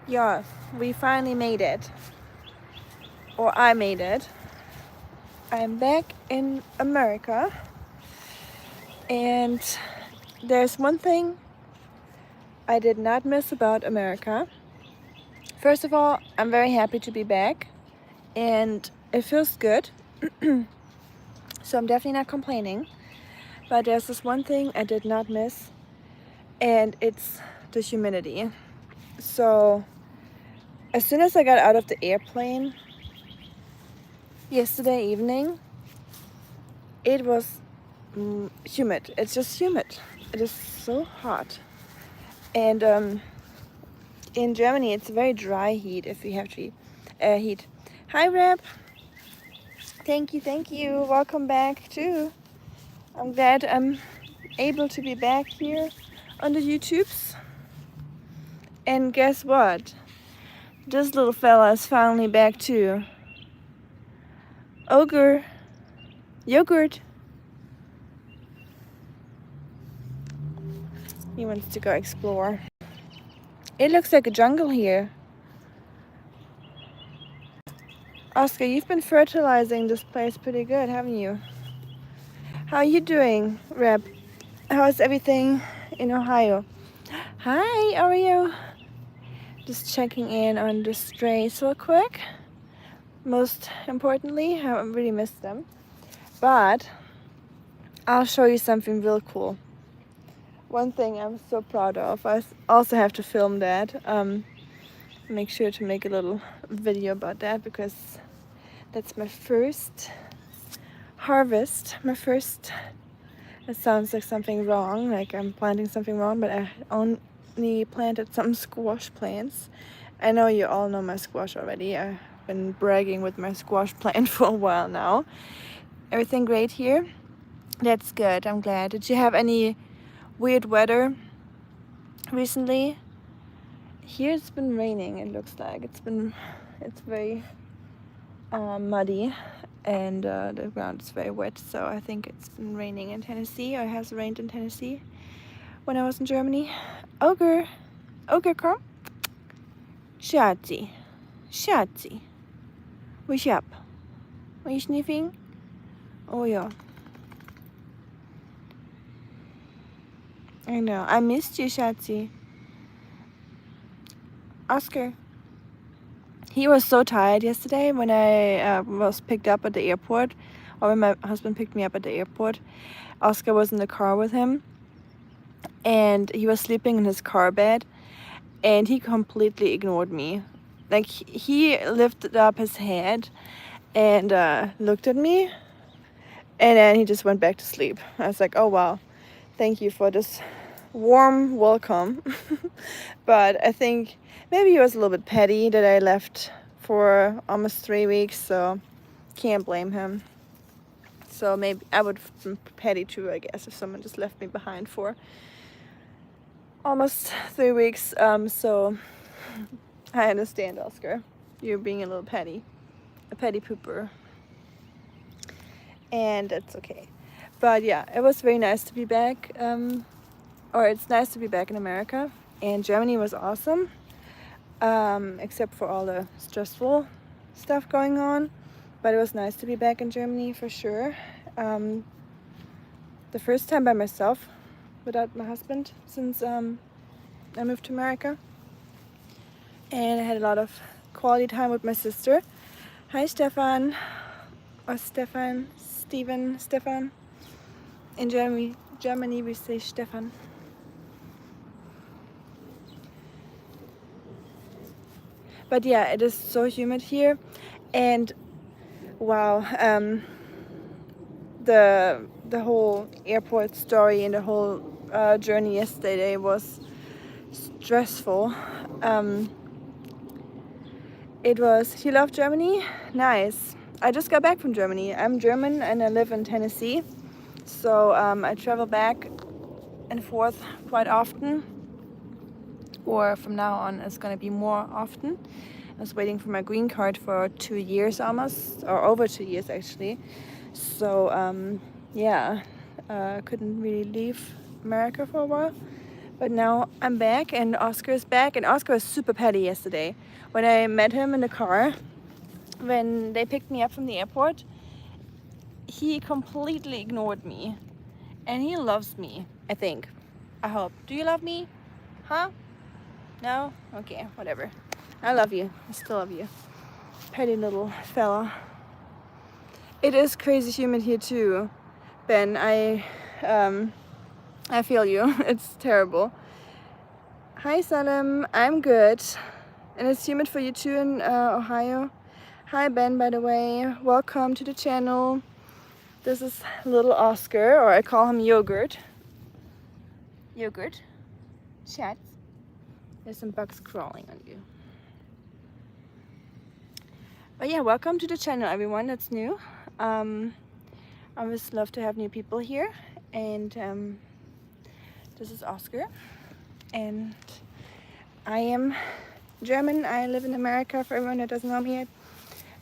Yeah, we finally made it. Or I made it. I'm back in America. And there's one thing I did not miss about America. First of all, I'm very happy to be back. And it feels good. So I'm definitely not complaining. But there's this one thing I did not miss. And it's the humidity. So as soon as I got out of the airplane yesterday evening, it was humid. It's just humid. It is so hot. And in Germany, it's a very dry heat if you have to heat. Hi, Reb. Thank you, thank you. Welcome back too. I'm glad I'm able to be back here on the YouTubes. And guess what? This little fella is finally back too. Ogre. Yogurt. He wants to go explore. It looks like a jungle here. Oskar, you've been fertilizing this place pretty good, haven't you? How are you doing, Reb? How's everything in Ohio? Hi, Oreo. Just checking in on the strays real quick. Most importantly, I haven't really missed them. But I'll show you something real cool. One thing I'm so proud of. I also have to film that. Make sure to make a little video about that because that's my first harvest. It sounds like something wrong, like I'm planting something wrong, but I only planted some squash plants. I know you all know my squash already. I've been bragging with my squash plant for a while now. Everything great here? That's good, I'm glad. Did you have any weird weather recently? Here it's been raining, it looks like. It's very muddy and the ground is very wet, so I think it's been raining in Tennessee, or it has rained in Tennessee when I was in Germany. Ogre, komm. Schatzi, what's up? Are you sniffing? Oh yeah. I know, I missed you, Schatzi. Oskar. He was so tired yesterday when I was picked up at the airport, or when my husband picked me up at the airport. Oskar was in the car with him, and he was sleeping in his car bed, and he completely ignored me. Like, he lifted up his head and looked at me, and then he just went back to sleep. I was like, oh wow, thank you for this warm welcome. But I think maybe he was a little bit petty that I left for almost 3 weeks, so can't blame him. So maybe I would have been petty too, I guess, if someone just left me behind for almost 3 weeks. So I understand, Oskar. You're being a little petty. A petty pooper. And that's okay. But yeah, it was very nice to be back. Or it's nice to be back in America. And Germany was awesome. Except for all the stressful stuff going on. But it was nice to be back in Germany for sure. The first time by myself without my husband since I moved to America. And I had a lot of quality time with my sister. Hi, Stefan. Or Stefan. In Germany we say Stefan. But yeah, it is so humid here, and wow, the whole airport story and the whole journey yesterday was stressful. It was. You love Germany? Nice. I just got back from Germany. I'm German and I live in Tennessee, so I travel back and forth quite often. Or from now on, it's gonna be more often. I was waiting for my green card for 2 years almost, or over 2 years actually. So yeah, couldn't really leave America for a while. But now I'm back and Oscar is back, and Oscar was super petty yesterday. When I met him in the car, when they picked me up from the airport, he completely ignored me. And he loves me, I think. I hope. Do you love me? Huh? No? Okay, whatever. I love you. I still love you. Petty little fella. It is crazy humid here too, Ben. I feel you. It's terrible. Hi Salem, I'm good. And it's humid for you too in Ohio. Hi Ben, by the way. Welcome to the channel. This is little Oscar, or I call him Yogurt. Yogurt. Chat. There's some bugs crawling on you. But yeah, welcome to the channel, everyone that's new. I always love to have new people here. And this is Oscar. And I am German. I live in America, for everyone that doesn't know me yet.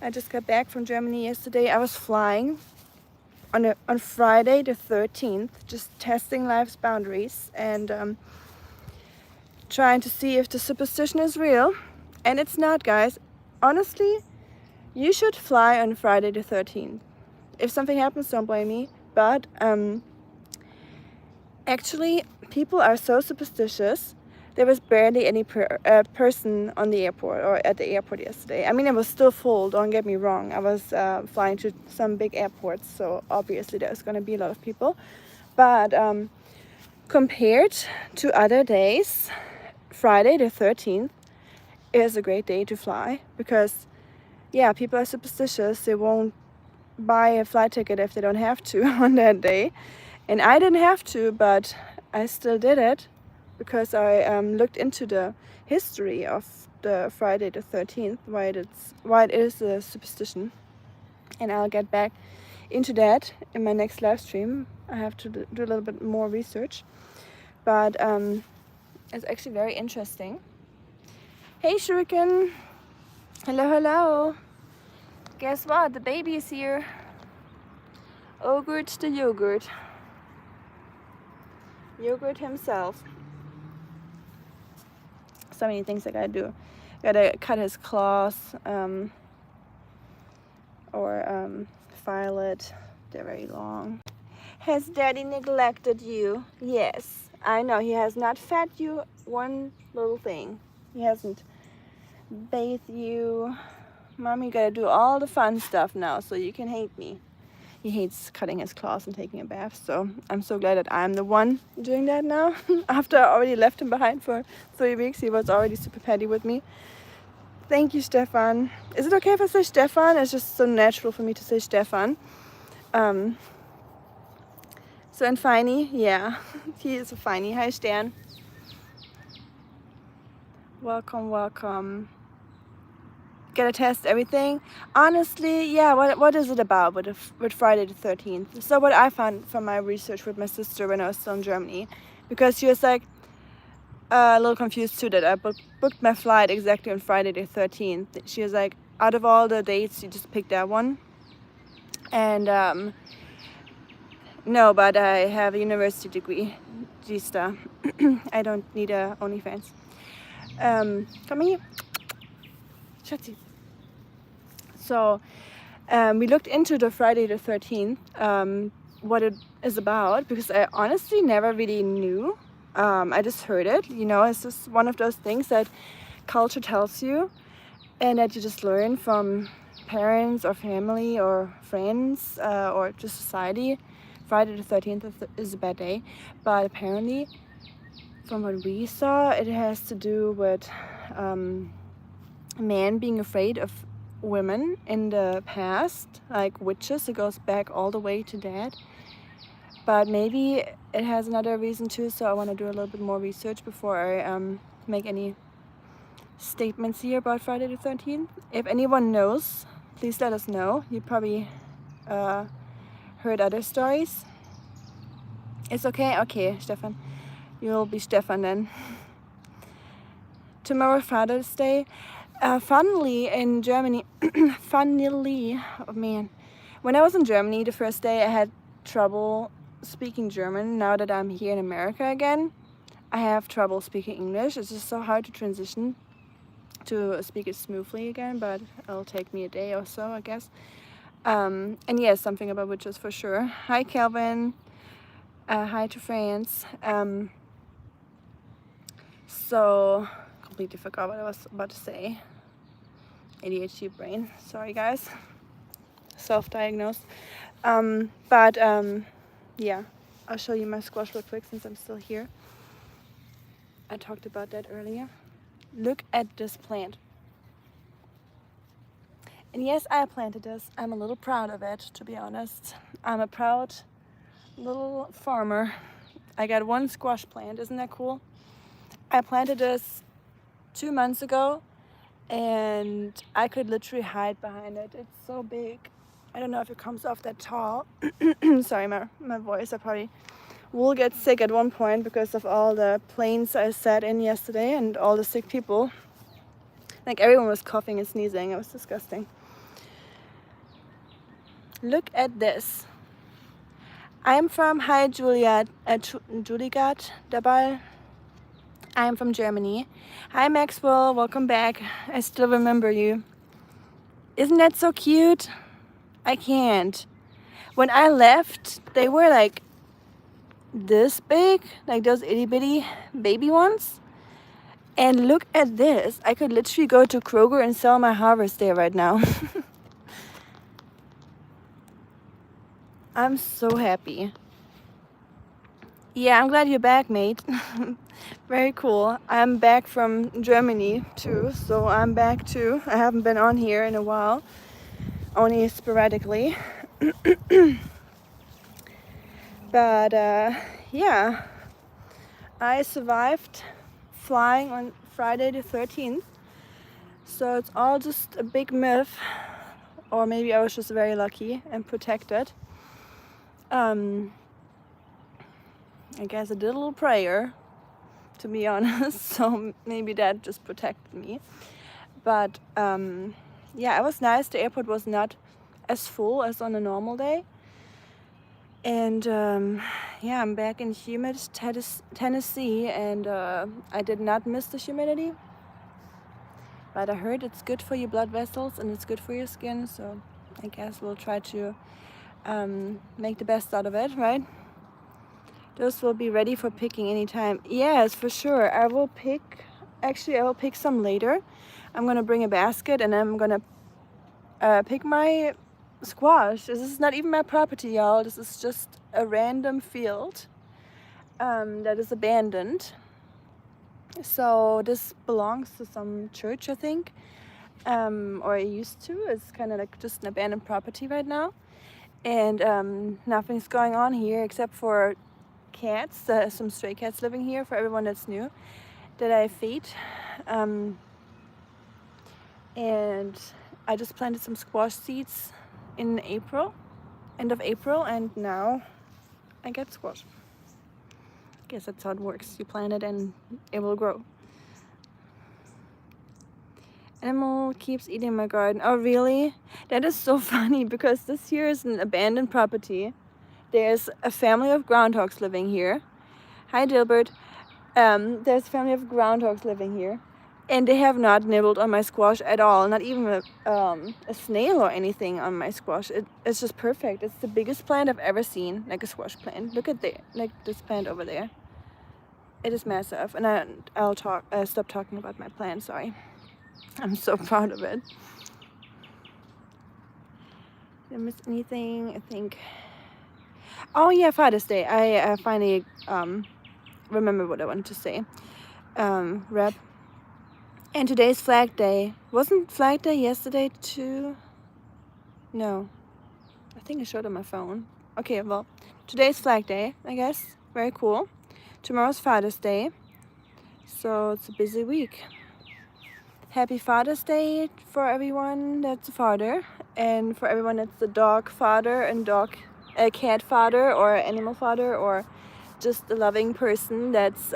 I just got back from Germany yesterday. I was flying on Friday the 13th, just testing life's boundaries and trying to see if the superstition is real. And it's not, guys. Honestly, you should fly on Friday the 13th. If something happens, don't blame me. But actually, people are so superstitious. There was barely any person on the airport or at the airport yesterday. I mean, it was still full, don't get me wrong. I was flying to some big airports, so obviously there's going to be a lot of people. But compared to other days, Friday the 13th is a great day to fly because, yeah, people are superstitious. They won't buy a flight ticket if they don't have to on that day. And I didn't have to, but I still did it because I looked into the history of the Friday the 13th, why it is a superstition. And I'll get back into that in my next live stream. I have to do a little bit more research. But it's actually very interesting. Hey Shuriken! Hello, hello! Guess what? The baby is here. Ogurt the yogurt. Yogurt himself. So many things I gotta do. Gotta cut his claws or file it. They're very long. Has Daddy neglected you? Yes, I know. He has not fed you one little thing. He hasn't bathed you. Mommy gotta do all the fun stuff now so you can hate me. He hates cutting his claws and taking a bath, so I'm so glad that I'm the one doing that now. After I already left him behind for 3 weeks, he was already super petty with me. Thank you, Stefan. Is it okay if I say Stefan? It's just so natural for me to say Stefan. So and Feiny, yeah, he is a Feiny. Hi, Stern. Welcome, welcome. Gotta test everything. Honestly, yeah, what is it about with Friday the 13th? So what I found from my research with my sister when I was still in Germany, because she was like a little confused too that I booked my flight exactly on Friday the 13th. She was like, out of all the dates, you just picked that one. And no, but I have a university degree, G-Star. I don't need a OnlyFans. Come here. Schatzi. So we looked into the Friday the 13th, what it is about, because I honestly never really knew. I just heard it, you know, it's just one of those things that culture tells you and that you just learn from parents or family or friends or just society. Friday the 13th is a bad day, but apparently from what we saw, it has to do with men being afraid of women in the past, like witches. It goes back all the way to that, but maybe it has another reason too, so I want to do a little bit more research before I make any statements here about Friday the 13th. If anyone knows, please let us know. You probably heard other stories. It's okay? Okay, Stefan. You'll be Stefan then. Tomorrow, Father's Day. Funnily, in Germany, oh man, when I was in Germany the first day, I had trouble speaking German. Now that I'm here in America again, I have trouble speaking English. It's just so hard to transition to speak it smoothly again, but it'll take me a day or so, I guess. And yes, something about witches for sure. Hi, Calvin. Hi to France. So, completely forgot what I was about to say. ADHD brain. Sorry, guys. Self-diagnosed. Yeah, I'll show you my squash real quick since I'm still here. I talked about that earlier. Look at this plant. And yes, I planted this. I'm a little proud of it, to be honest. I'm a proud little farmer. I got one squash plant. Isn't that cool? I planted this 2 months ago, and I could literally hide behind it. It's so big. I don't know if it comes off that tall. Sorry, my voice. I probably will get sick at one point because of all the planes I sat in yesterday and all the sick people. Like, everyone was coughing and sneezing. It was disgusting. Look at this. I'm from, hi Juliet, Juligat Dabal. I'm from Germany. Hi Maxwell, welcome back. I still remember you. Isn't that so cute? I can't. When I left, they were like this big, like those itty bitty baby ones. And look at this. I could literally go to Kroger and sell my harvest there right now. I'm so happy. Yeah, I'm glad you're back, mate. Very cool. I'm back from Germany too, so I'm back too. I haven't been on here in a while, only sporadically. But yeah, I survived flying on Friday the 13th, so it's all just a big myth, or maybe I was just very lucky and protected. I guess I did a little prayer, to be honest, so maybe that just protected me. But yeah, it was nice. The airport was not as full as on a normal day. And yeah, I'm back in humid Tennessee, and I did not miss the humidity. But I heard it's good for your blood vessels and it's good for your skin, so I guess we'll try to make the best out of it, right? Those will be ready for picking anytime. Yes, for sure. I will pick some later. I'm gonna bring a basket and I'm gonna pick my squash. This is not even my property, y'all. This is just a random field that is abandoned. So this belongs to some church, I think, or it used to. It's kind of like just an abandoned property right now, and nothing's going on here except for cats. Some stray cats living here, for everyone that's new, that I feed. And I just planted some squash seeds in April, end of April, and now I get squash. I guess that's how it works. You plant it and it will grow. Animal keeps eating my garden. Oh, really? That is so funny because this here is an abandoned property. There's a family of groundhogs living here. Hi, Dilbert. There's a family of groundhogs living here. And they have not nibbled on my squash at all. Not even a snail or anything on my squash. It's just perfect. It's the biggest plant I've ever seen, like a squash plant. Look at there, like this plant over there. It is massive. And I'll stop talking about my plant, sorry. I'm so proud of it. Did I miss anything? I think. Oh yeah, Father's Day. I finally remember what I wanted to say. Rep. And today's Flag Day. Wasn't Flag Day yesterday too? No. I think I showed on my phone. Okay, well, today's Flag Day, I guess. Very cool. Tomorrow's Father's Day. So it's a busy week. Happy Father's Day for everyone that's a father, and for everyone that's a dog father and cat father or animal father, or just a loving person that's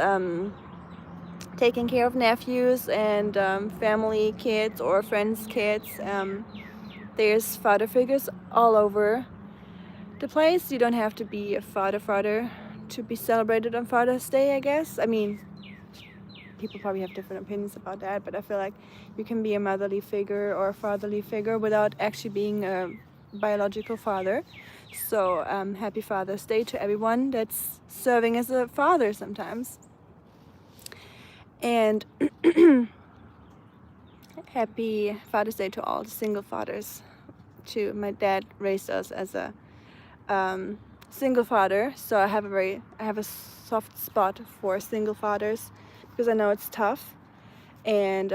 taking care of nephews and family kids or friends' kids. There's father figures all over the place. You don't have to be a father to be celebrated on Father's Day, I guess. I mean, people probably have different opinions about that, but I feel like you can be a motherly figure or a fatherly figure without actually being a biological father. So happy Father's Day to everyone that's serving as a father sometimes. And happy Father's Day to all the single fathers too. My dad raised us as a single father, so I have a soft spot for single fathers because I know it's tough. And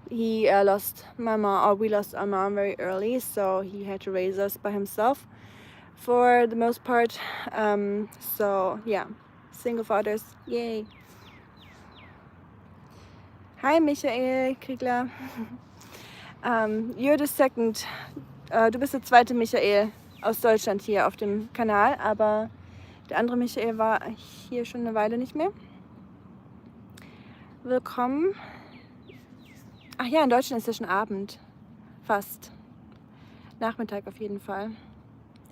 he lost my mom, or we lost our mom very early, so he had to raise us by himself for the most part. So yeah, single fathers, yay. Hi Michael Kriegler. You're the second. Du bist der zweite Michael aus Deutschland hier auf dem Kanal, aber der andere Michael war hier schon eine Weile nicht mehr. Willkommen. Ach ja, in Deutschland ist ja schon Abend. Fast. Nachmittag auf jeden Fall.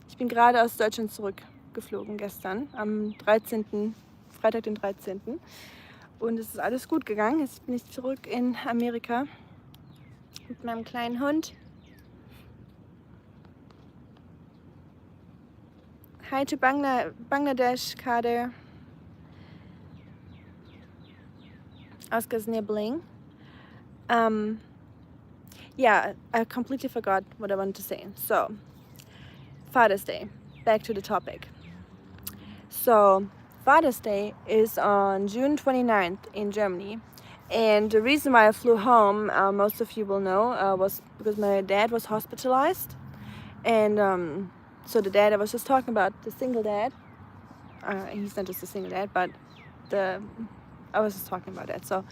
Ich bin gerade aus Deutschland zurückgeflogen gestern, am 13., Freitag den 13. Und es ist alles gut gegangen. Jetzt bin ich zurück in Amerika mit meinem kleinen Hund. Hi to Bangladesh, Kader. Oscar's nibbling. Yeah, I completely forgot what I wanted to say. So, Father's Day. Back to the topic. So, Father's Day is on June 29th in Germany. And the reason why I flew home, most of you will know, was because my dad was hospitalized. And so the dad I was just talking about, the single dad, he's not just a single dad, but I was just talking about that. So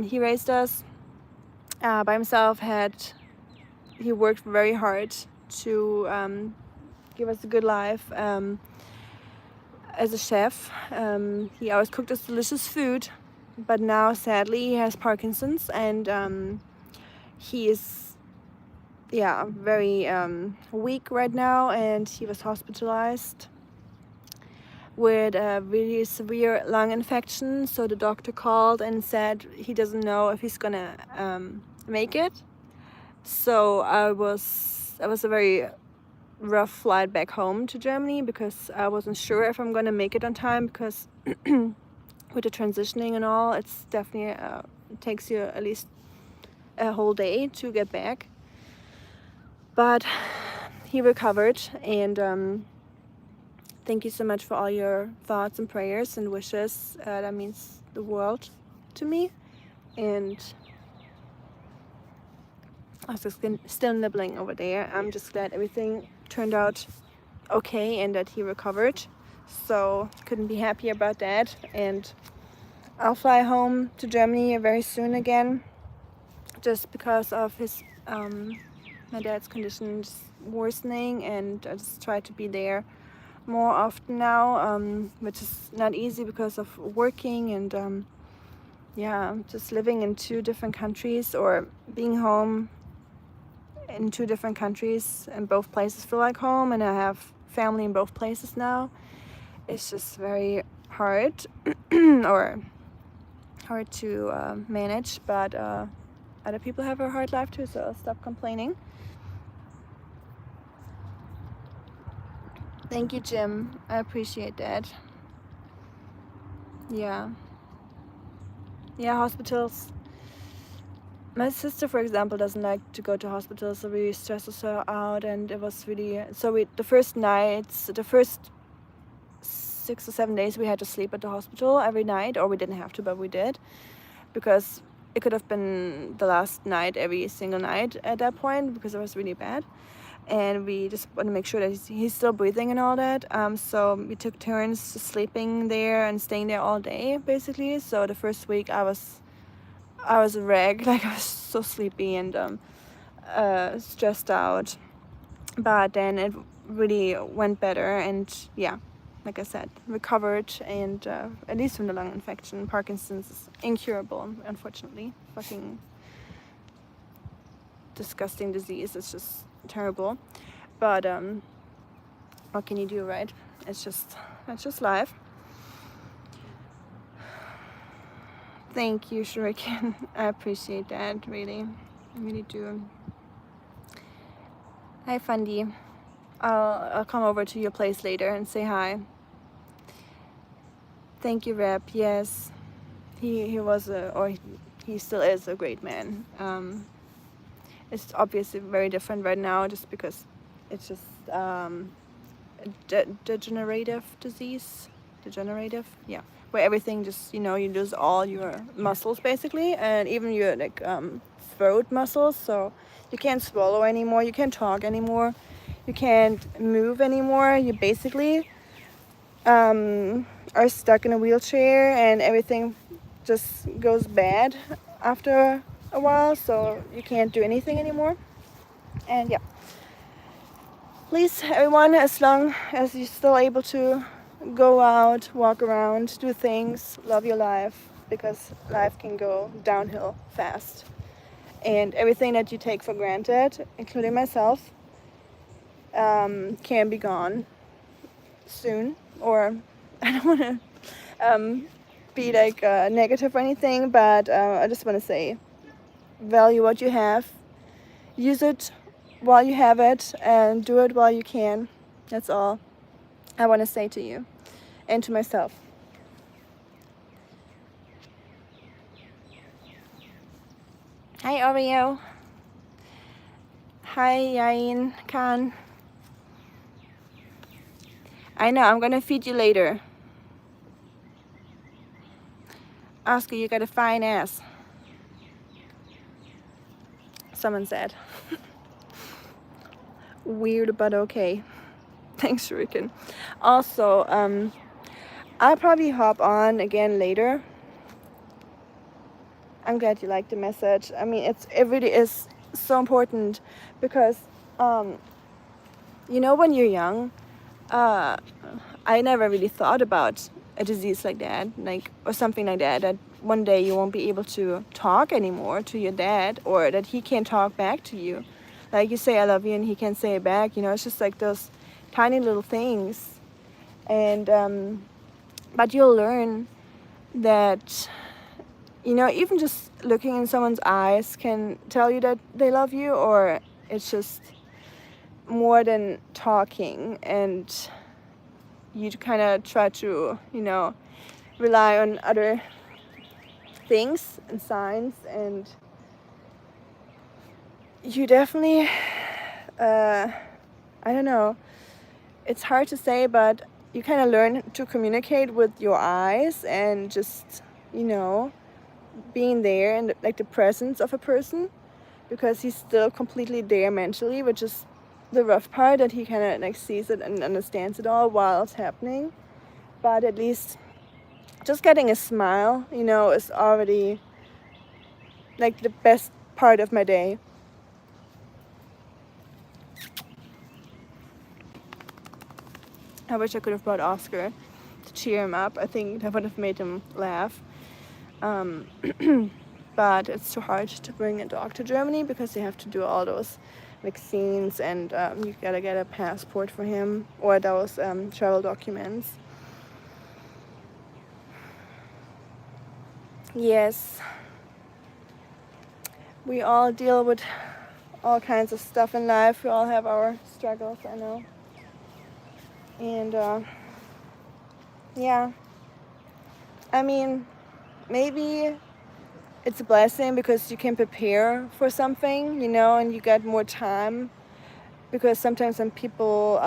he raised us by himself. He worked very hard to give us a good life as a chef. He always cooked us delicious food, but now sadly he has Parkinson's, and he is very weak right now, and he was hospitalized with a really severe lung infection. So the doctor called and said he doesn't know if he's gonna make it. So it was a very rough flight back home to Germany because I wasn't sure if I'm gonna make it on time, because with the transitioning and all, it's definitely it takes you at least a whole day to get back. But he recovered, and thank you so much for all your thoughts and prayers and wishes. That means the world to me. And I was still nibbling over there. I'm just glad everything turned out okay and that he recovered. So couldn't be happier about that. And I'll fly home to Germany very soon again, just because of his my dad's condition is worsening, and I just try to be there more often now, which is not easy because of working and just living in two different countries, or being home in two different countries, and both places feel like home, and I have family in both places now. It's just very hard or hard to manage, but other people have a hard life too, so I'll stop complaining. Thank you, Jim. I appreciate that. Yeah, hospitals. My sister, for example, doesn't like to go to hospitals, so really stresses her out, and it was really... So the first 6 or 7 days we had to sleep at the hospital every night, or we didn't have to, but we did, because it could have been the last night every single night at that point, because it was really bad. And we just want to make sure that he's still breathing and all that. So we took turns sleeping there and staying there all day, basically. So the first week I was a wreck, like I was so sleepy and stressed out. But then it really went better, and yeah, like I said, recovered, and at least from the lung infection. Parkinson's is incurable, unfortunately. Fucking disgusting disease. It's just terrible, but what can you do, right? It's just That's just life. Thank you, Shuriken. I appreciate that, really. I really do. Hi, Fundy. I'll come over to your place later and say hi. Thank you, Rep. Yes, he was he still is a great man. It's obviously very different right now, just because it's just a degenerative disease. Degenerative, yeah, where everything just, you lose all your muscles basically, and even your throat muscles. So you can't swallow anymore. You can't talk anymore. You can't move anymore. You basically are stuck in a wheelchair, and everything just goes bad after a while, so you can't do anything anymore. And yeah, please, everyone, as long as you're still able to go out, walk around, do things, love your life, because life can go downhill fast. And everything that you take for granted, including myself, can be gone soon. Or I don't want to be negative or anything, but I just want to say, value what you have, use it while you have it, and do it while you can. That's all I want to say to you and to myself. Hi, Oreo. Hi, Yain Khan. I know, I'm gonna feed you later. Oskar, you got a fine ass. Someone said. Weird, but okay. Thanks, Shuriken. Also, I'll probably hop on again later. I'm glad you liked the message. I mean, it really is so important, because, when you're young, I never really thought about a disease like that, or something like that one day you won't be able to talk anymore to your dad, or that he can't talk back to you. Like, you say I love you and he can't say it back, it's just like those tiny little things. And but you'll learn that, even just looking in someone's eyes can tell you that they love you, or it's just more than talking, and you kind of try to, rely on other things and signs, and you definitely, I don't know, it's hard to say, but you kind of learn to communicate with your eyes, and just, being there, and the presence of a person, because he's still completely there mentally, which is the rough part, that he kind of sees it and understands it all while it's happening. But at least just getting a smile, is already the best part of my day. I wish I could have brought Oskar to cheer him up. I think that would have made him laugh. But it's too hard to bring a dog to Germany, because you have to do all those vaccines, and you gotta get a passport for him, or those travel documents. Yes, we all deal with all kinds of stuff in life. We all have our struggles, I know. And yeah, I mean, maybe it's a blessing, because you can prepare for something, and you get more time, because sometimes when people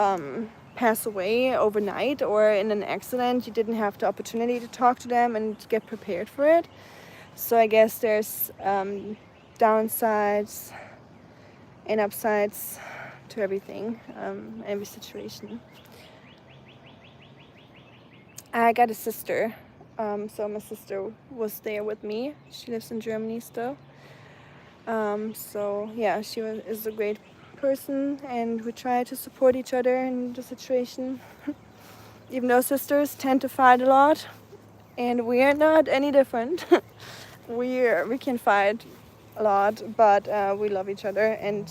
pass away overnight or in an accident, you didn't have the opportunity to talk to them and get prepared for it. So I guess there's downsides and upsides to everything, every situation. I got a sister, so my sister was there with me. She lives in Germany still. So yeah, she is a great person, and we try to support each other in the situation. Even though sisters tend to fight a lot, and we are not any different. we can fight a lot, but we love each other, and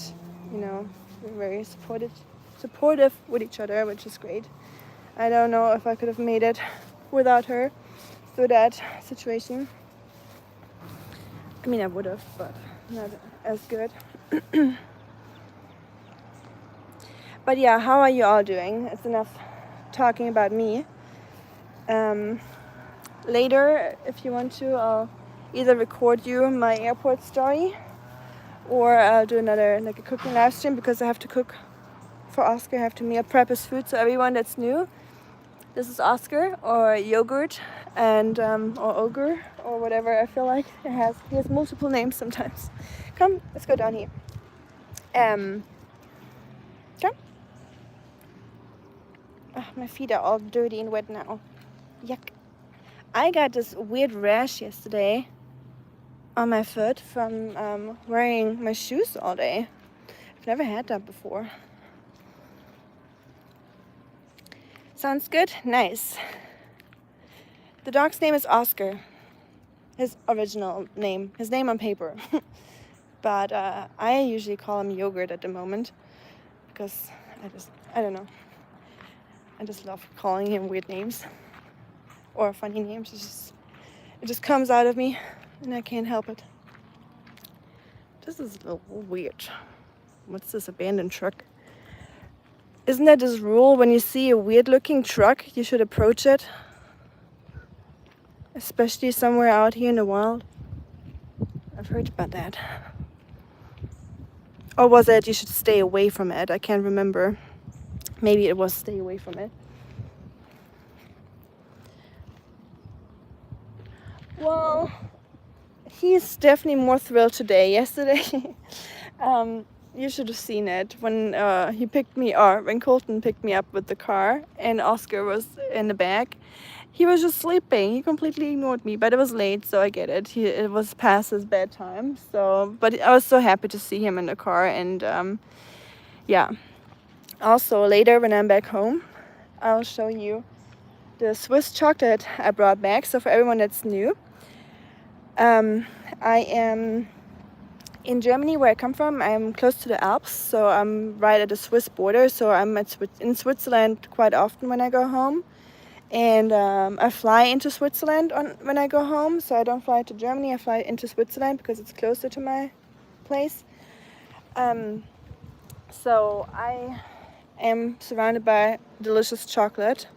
we're very supportive with each other, which is great. I don't know if I could have made it without her through that situation. I mean, I would have, but not as good. But yeah, how are you all doing? It's enough talking about me. Later, if you want to, I'll either record you my airport story, or I'll do another, like a cooking live stream, because I have to cook for Oskar. I have to meal prep his food. So everyone that's new, this is Oskar, or Yogurt, and or Ogre, or whatever I feel like. He has multiple names sometimes. Come, let's go down here. Come. Oh, my feet are all dirty and wet now. Yuck. I got this weird rash yesterday on my foot from wearing my shoes all day. I've never had that before. Sounds good? Nice. The dog's name is Oskar. His original name. His name on paper. But I usually call him Yogurt at the moment. Because I don't know. I just love calling him weird names. Or funny names. It just comes out of me. And I can't help it. This is a little weird. What's this abandoned truck? Isn't that this rule, when you see a weird looking truck, you should approach it? Especially somewhere out here in the wild. I've heard about that. Or was it you should stay away from it? I can't remember. Maybe it was stay away from it. Well, he's definitely more thrilled today. Yesterday, you should have seen it when when Colton picked me up with the car and Oskar was in the back. He was just sleeping. He completely ignored me, but it was late, so I get it. It was past his bedtime. But I was so happy to see him in the car, and yeah. Also, later when I'm back home, I'll show you the Swiss chocolate I brought back. So for everyone that's new, I am in Germany, where I come from. I'm close to the Alps, so I'm right at the Swiss border. So I'm in Switzerland quite often when I go home. And I fly into Switzerland when I go home. So I don't fly to Germany, I fly into Switzerland because it's closer to my place. So I am surrounded by delicious chocolate.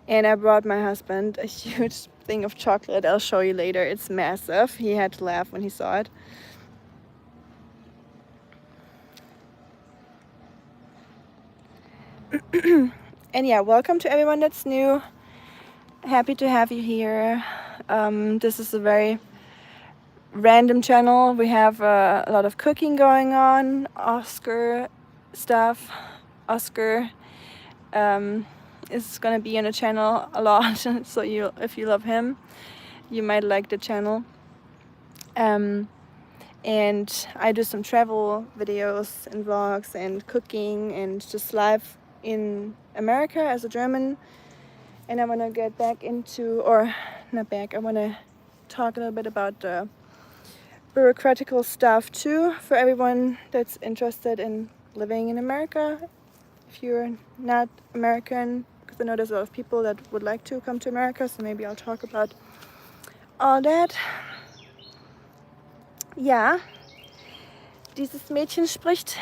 And I brought my husband a huge thing of chocolate. I'll show you later. It's massive. He had to laugh when he saw it. And yeah, welcome to everyone that's new. Happy to have you here. This is a very random channel. We have a lot of cooking going on, Oskar stuff. Oskar is gonna be on the channel a lot, so if you love him, you might like the channel. And I do some travel videos and vlogs and cooking and just live in America as a German. And I want to get back into, or not back, I want to talk a little bit about the bureaucratical stuff too, for everyone that's interested in living in America. If you're not American, because I know there's a lot of people that would like to come to America, so maybe I'll talk about all that. Ja, dieses Mädchen spricht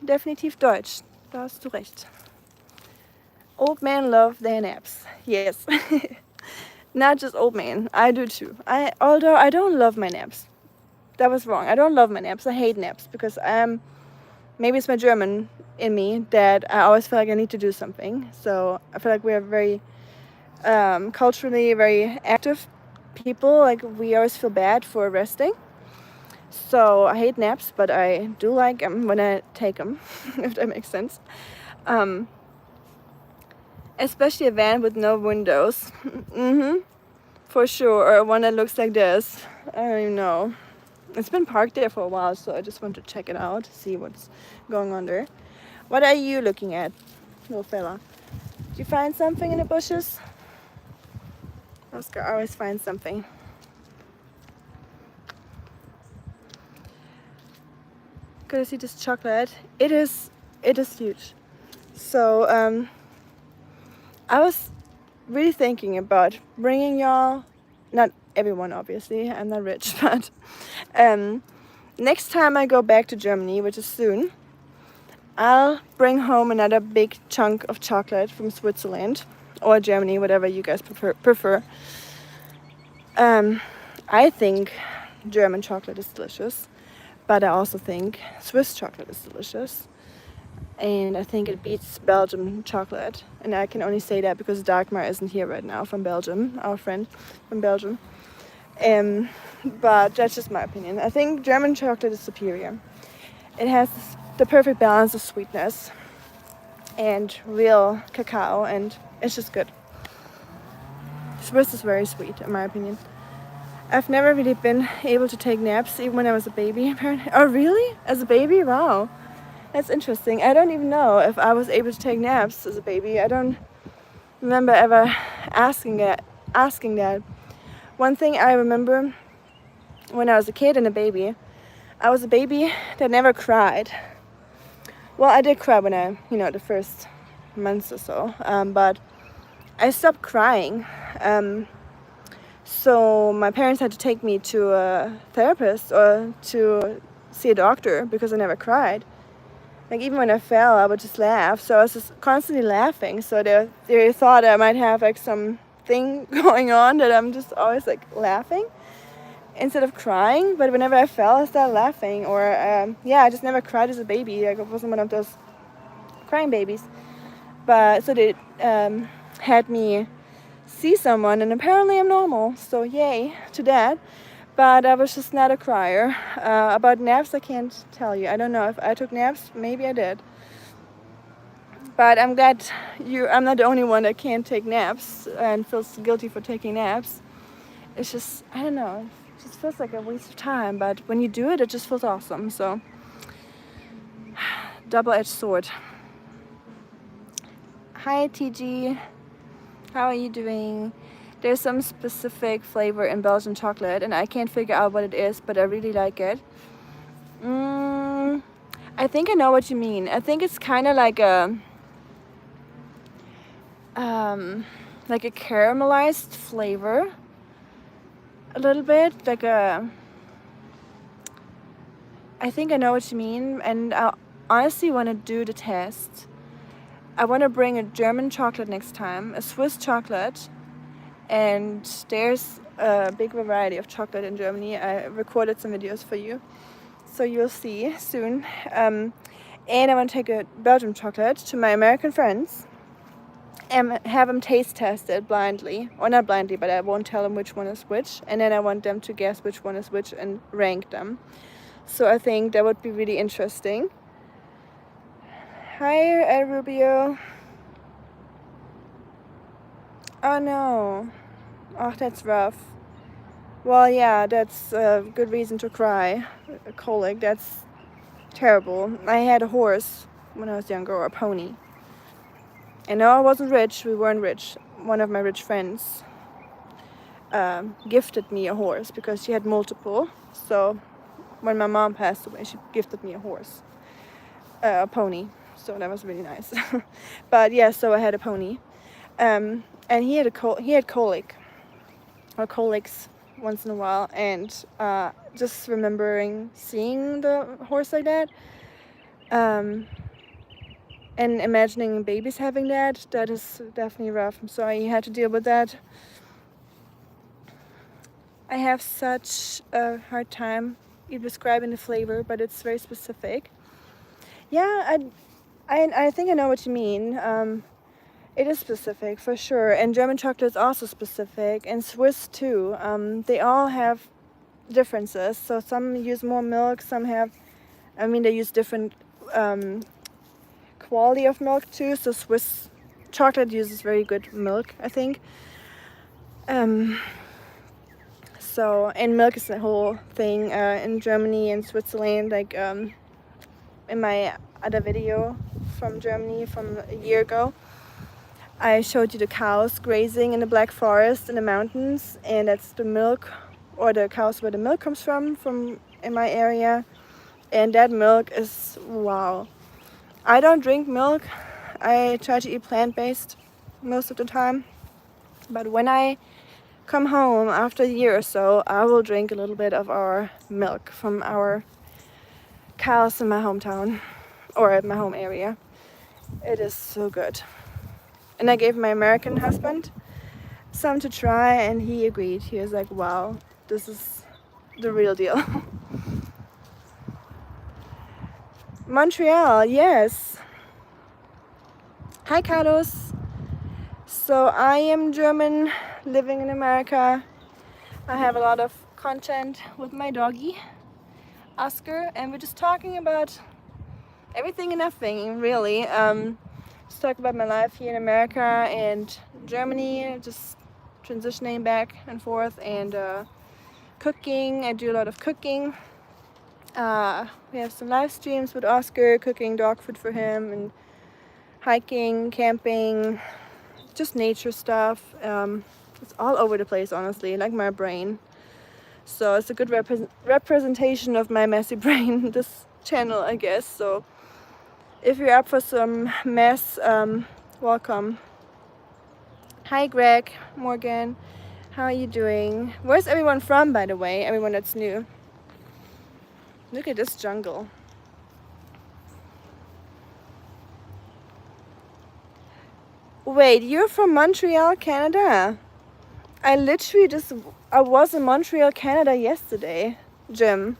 definitiv Deutsch. Da hast du recht. Old men love their naps. Yes. Not just old men. I do too. Although I don't love my naps. That was wrong. I don't love my naps. I hate naps because maybe it's my German in me that I always feel like I need to do something. So I feel like we're very culturally very active people. Like we always feel bad for resting. So I hate naps, but I do like them when I take them, if that makes sense. Especially a van with no windows. For sure. Or one that looks like this. I don't even know. It's been parked there for a while, so I just want to check it out, see what's going on there. What are you looking at, little fella? Did you find something in the bushes? Oskar always finds something. Gonna see this chocolate. It is huge. So I was really thinking about bringing y'all, not everyone obviously, I'm not rich, but next time I go back to Germany, which is soon, I'll bring home another big chunk of chocolate from Switzerland or Germany, whatever you guys prefer. I think German chocolate is delicious, but I also think Swiss chocolate is delicious. And I think it beats Belgium chocolate. And I can only say that because Dagmar isn't here right now from Belgium, our friend from Belgium. But that's just my opinion. I think German chocolate is superior. It has the perfect balance of sweetness and real cacao, and it's just good. Swiss is very sweet, in my opinion. I've never really been able to take naps, even when I was a baby, apparently. Oh, really? As a baby? Wow. That's interesting. I don't even know if I was able to take naps as a baby. I don't remember ever asking that. One thing I remember when I was a kid and a baby, I was a baby that never cried. Well, I did cry when I, the first months or so, but I stopped crying. So my parents had to take me to a therapist or to see a doctor because I never cried. Like, even when I fell, I would just laugh. So I was just constantly laughing. So they thought I might have like some thing going on, that I'm just always like laughing instead of crying. But whenever I fell, I started laughing. Or I just never cried as a baby. Like, I wasn't one of those crying babies. But so they had me see someone, and apparently I'm normal. So yay to that. But I was just not a crier. About naps, I can't tell you. I don't know if I took naps. Maybe I did. But I'm glad I'm not the only one that can't take naps and feels guilty for taking naps. It's just, I don't know, it just feels like a waste of time. But when you do it, it just feels awesome. So, double-edged sword. Hi, TG. How are you doing? There's some specific flavor in Belgian chocolate, and I can't figure out what it is, but I really like it. I think I know what you mean. I think it's kind of like a caramelized flavor, a little bit I think I know what you mean, and I honestly want to do the test. I want to bring a German chocolate next time, a Swiss chocolate. And there's a big variety of chocolate in Germany. I recorded some videos for you, so you'll see soon. And I want to take a Belgian chocolate to my American friends and have them taste test it blindly. Or not blindly, but I won't tell them which one is which. And then I want them to guess which one is which and rank them. So I think that would be really interesting. Hi, Rubio. Oh no. Oh, that's rough. Well, yeah, that's a good reason to cry. A colic, that's terrible. I had a horse when I was younger, or a pony. And no, I wasn't rich. We weren't rich. One of my rich friends gifted me a horse because she had multiple. So when my mom passed away, she gifted me a horse, a pony. So that was really nice. But yeah, so I had a pony. And he had colic, or colics once in a while, and just remembering seeing the horse like that, and imagining babies having that is definitely rough. I'm sorry you had to deal with that. I have such a hard time describing the flavor, but it's very specific. Yeah, I think I know what you mean. It is specific, for sure. And German chocolate is also specific. And Swiss, too. They all have differences. So some use more milk, some have... they use different quality of milk, too. So Swiss chocolate uses very good milk, I think. And milk is the whole thing in Germany and Switzerland. Like in my other video from Germany from a year ago, I showed you the cows grazing in the Black Forest in the mountains, and that's the milk, or the cows where the milk comes from in my area. And that milk is wow. I don't drink milk. I try to eat plant-based, most of the time. But when I come home after a year or so, I will drink a little bit of our milk from our cows in my hometown or at my home area. It is so good. And I gave my American husband some to try, and he agreed. He was like, wow, this is the real deal. Montreal, yes. Hi, Carlos. So I am German, living in America. I have a lot of content with my doggy, Oskar, and we're just talking about everything and nothing, really. Just talk about my life here in America and Germany, just transitioning back and forth, and cooking. I do a lot of cooking. We have some live streams with Oskar, cooking dog food for him, and hiking, camping, just nature stuff. It's all over the place, honestly, like my brain. So it's a good representation of my messy brain, this channel, I guess. So if you're up for some mess, welcome. Hi, Greg, Morgan. How are you doing? Where's everyone from, by the way? Everyone that's new. Look at this jungle. Wait, you're from Montreal, Canada? I was in Montreal, Canada yesterday, Jim.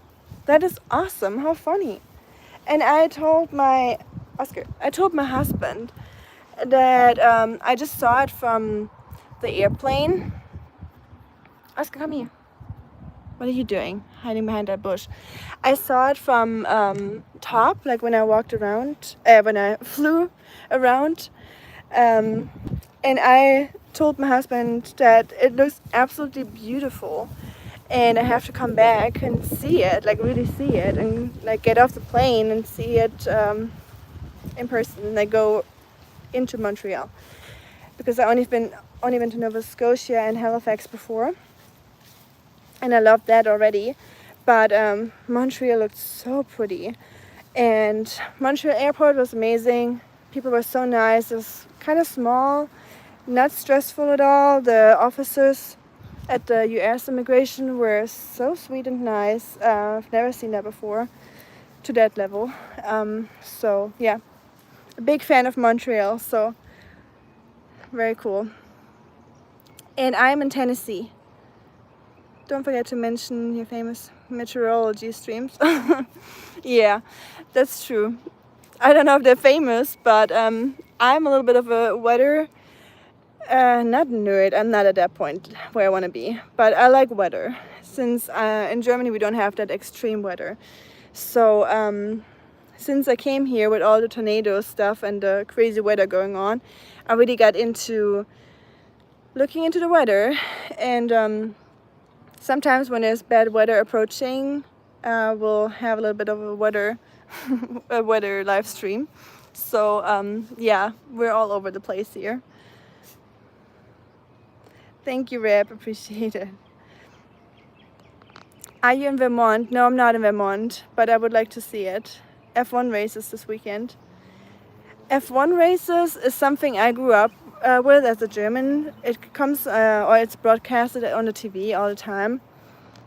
That is awesome. How funny. And I told my husband that I just saw it from the airplane. Oskar, come here. What are you doing? Hiding behind that bush. I saw it from top, like when I walked around, when I flew around. And I told my husband that it looks absolutely beautiful, and I have to come back and see it, like really see it, and like get off the plane and see it in person, and I go into Montreal, because I only been to Nova Scotia and Halifax before, and I loved that already. But Montreal looked so pretty, and Montreal airport was amazing. People were so nice. It was kind of small, not stressful at all. The officers at the US immigration were so sweet and nice. I've never seen that before to that level. So yeah, a big fan of Montreal, so very cool. And I'm in Tennessee. Don't forget to mention your famous meteorology streams. Yeah, that's true. I don't know if they're famous, but I'm a little bit of a weather, not nerd. I'm not at that point where I want to be, but I like weather. Since in Germany we don't have that extreme weather. So since I came here with all the tornado stuff and the crazy weather going on, I really got into looking into the weather. And sometimes when there's bad weather approaching, we'll have a little bit of a weather live stream. So yeah, we're all over the place here. Thank you, Reb, appreciate it. Are you in Vermont? No, I'm not in Vermont, but I would like to see it. F1 races this weekend. F1 races is something I grew up with as a German. It comes or it's broadcasted on the TV all the time.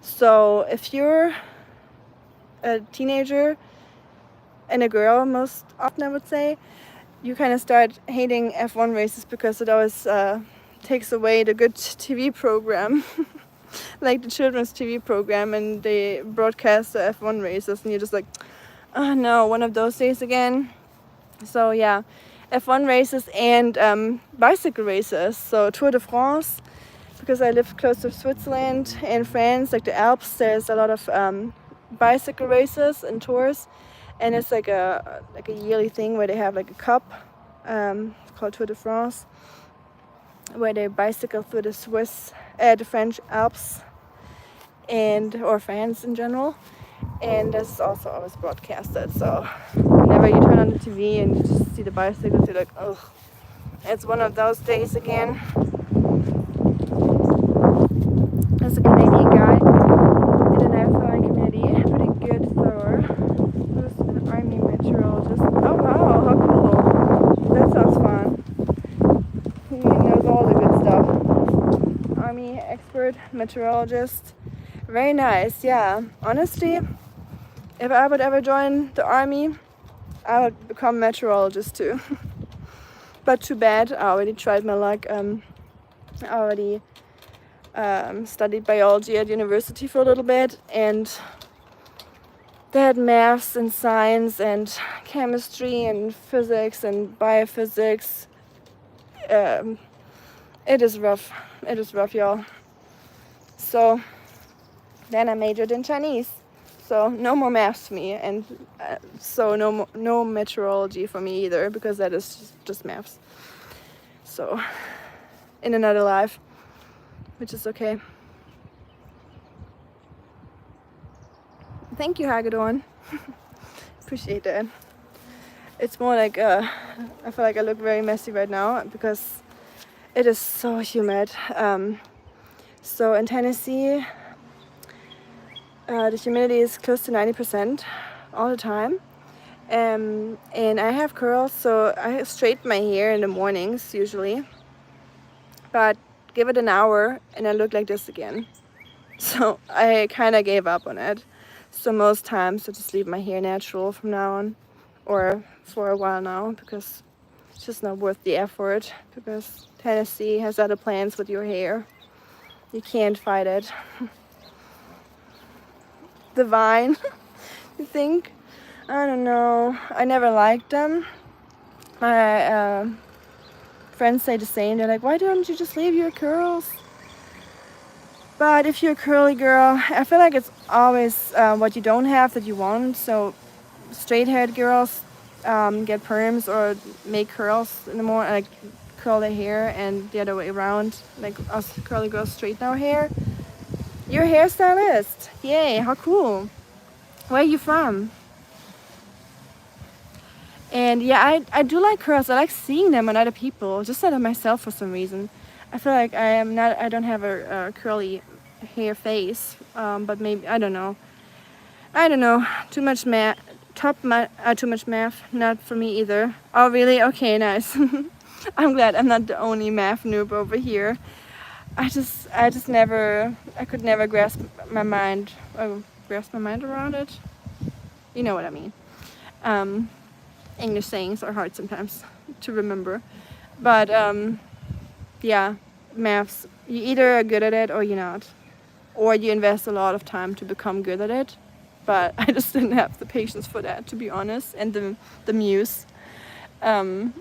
So if you're a teenager and a girl, most often I would say, you kind of start hating F1 races because it always takes away the good TV program, like the children's TV program, and they broadcast the F1 races, and you're just like, oh no, one of those days again. So yeah, F1 races and bicycle races. So Tour de France, because I live close to Switzerland and France, like the Alps, there's a lot of bicycle races and tours, and it's like a yearly thing where they have like a cup called Tour de France, where they bicycle through the French Alps or France in general, and that's also always broadcasted. So whenever you turn on the TV and you just see the bicycles, you're like, ugh, it's one of those days again. There's a Canadian guy in the knife throwing community, pretty good thrower, who's an army meteorologist. Oh wow, how cool! That sounds fun. meteorologist. Very nice, yeah. Honestly, if I would ever join the army, I would become meteorologist too. But too bad, I already tried my luck. I already studied biology at university for a little bit, and they had maths and science and chemistry and physics and biophysics. It is rough. It is rough, y'all. So then I majored in Chinese. So no more maths for me, and so no meteorology for me either, because that is just maths. So in another life, which is okay. Thank you, Hagedorn. Appreciate that. It's more like I feel like I look very messy right now because it is so humid. So in Tennessee, the humidity is close to 90% all the time. And I have curls, so I straighten my hair in the mornings usually. But give it an hour and I look like this again. So I kind of gave up on it. So most times I just leave my hair natural from now on, or for a while now, because it's just not worth the effort, because Tennessee has other plans with your hair. You can't fight it. The Vine, you think? I don't know. I never liked them. My friends say the same. They're like, why don't you just leave your curls? But if you're a curly girl, I feel like it's always what you don't have that you want. So straight-haired girls get perms or make curls in the morning, like curl their hair, and the other way around, like us curly girls straighten our hair. You're a hairstylist. Yay, how cool. Where are you from? And yeah, I do like curls. I like seeing them on other people, just not on myself for some reason. I feel like I don't have a curly hair face, but maybe, I don't know. Too much math, too much math, not for me either. Oh really? Okay, nice. I'm glad I'm not the only math noob over here. I could never grasp my mind around it. You know what I mean. English sayings are hard sometimes to remember, but yeah, maths, you either are good at it or you're not, or you invest a lot of time to become good at it, but I just didn't have the patience for that, to be honest, and the muse. I'm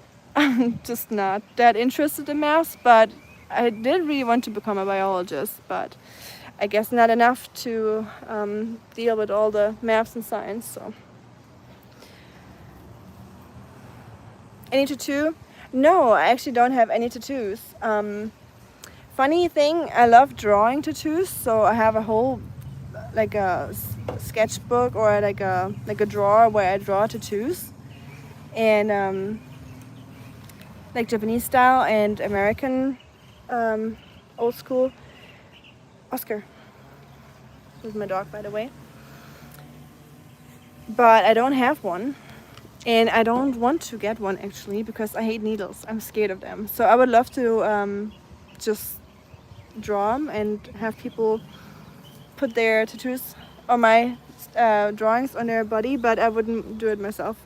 just not that interested in maths, but I did really want to become a biologist, but I guess not enough to deal with all the maths and science. So any tattoo? No, I actually don't have any tattoos. Funny thing, I love drawing tattoos, so I have a whole like a sketchbook or like a drawer where I draw tattoos, and like Japanese style and American old school. Oskar, this is my dog, by the way. But I don't have one. And I don't want to get one actually, because I hate needles. I'm scared of them. So I would love to just draw them and have people put their tattoos or my drawings on their body, but I wouldn't do it myself.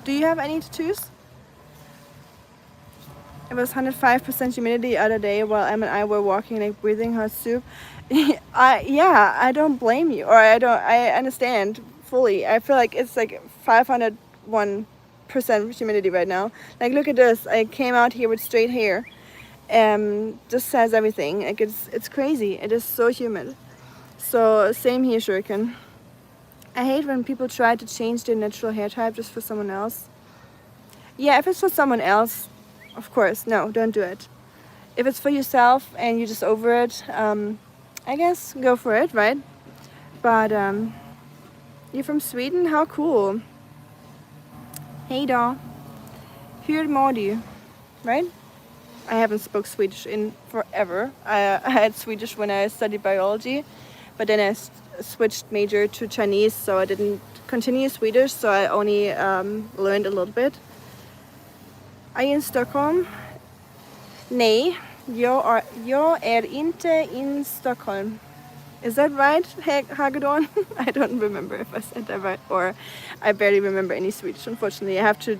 Do you have any tattoos? It was 105% humidity the other day while Em and I were walking, like breathing hot soup. I don't blame you, or I understand fully. I feel like it's like 501% humidity right now. Like look at this. I came out here with straight hair. Just says everything. Like it's crazy. It is so humid. So same here, Shuriken. I hate when people try to change their natural hair type just for someone else. Yeah, if it's for someone else, of course, no, don't do it. If it's for yourself and you're just over it, I guess go for it, right? But you're from Sweden? How cool. Hey då. Hur mår du? Right? I haven't spoke Swedish in forever. I had Swedish when I studied biology, but then I switched major to Chinese, so I didn't continue Swedish, so I only learned a little bit. Are you in Stockholm? Nej, jag är inte in Stockholm. Is that right, Hagedorn? I don't remember if I said that right, or I barely remember any Swedish, unfortunately. I have to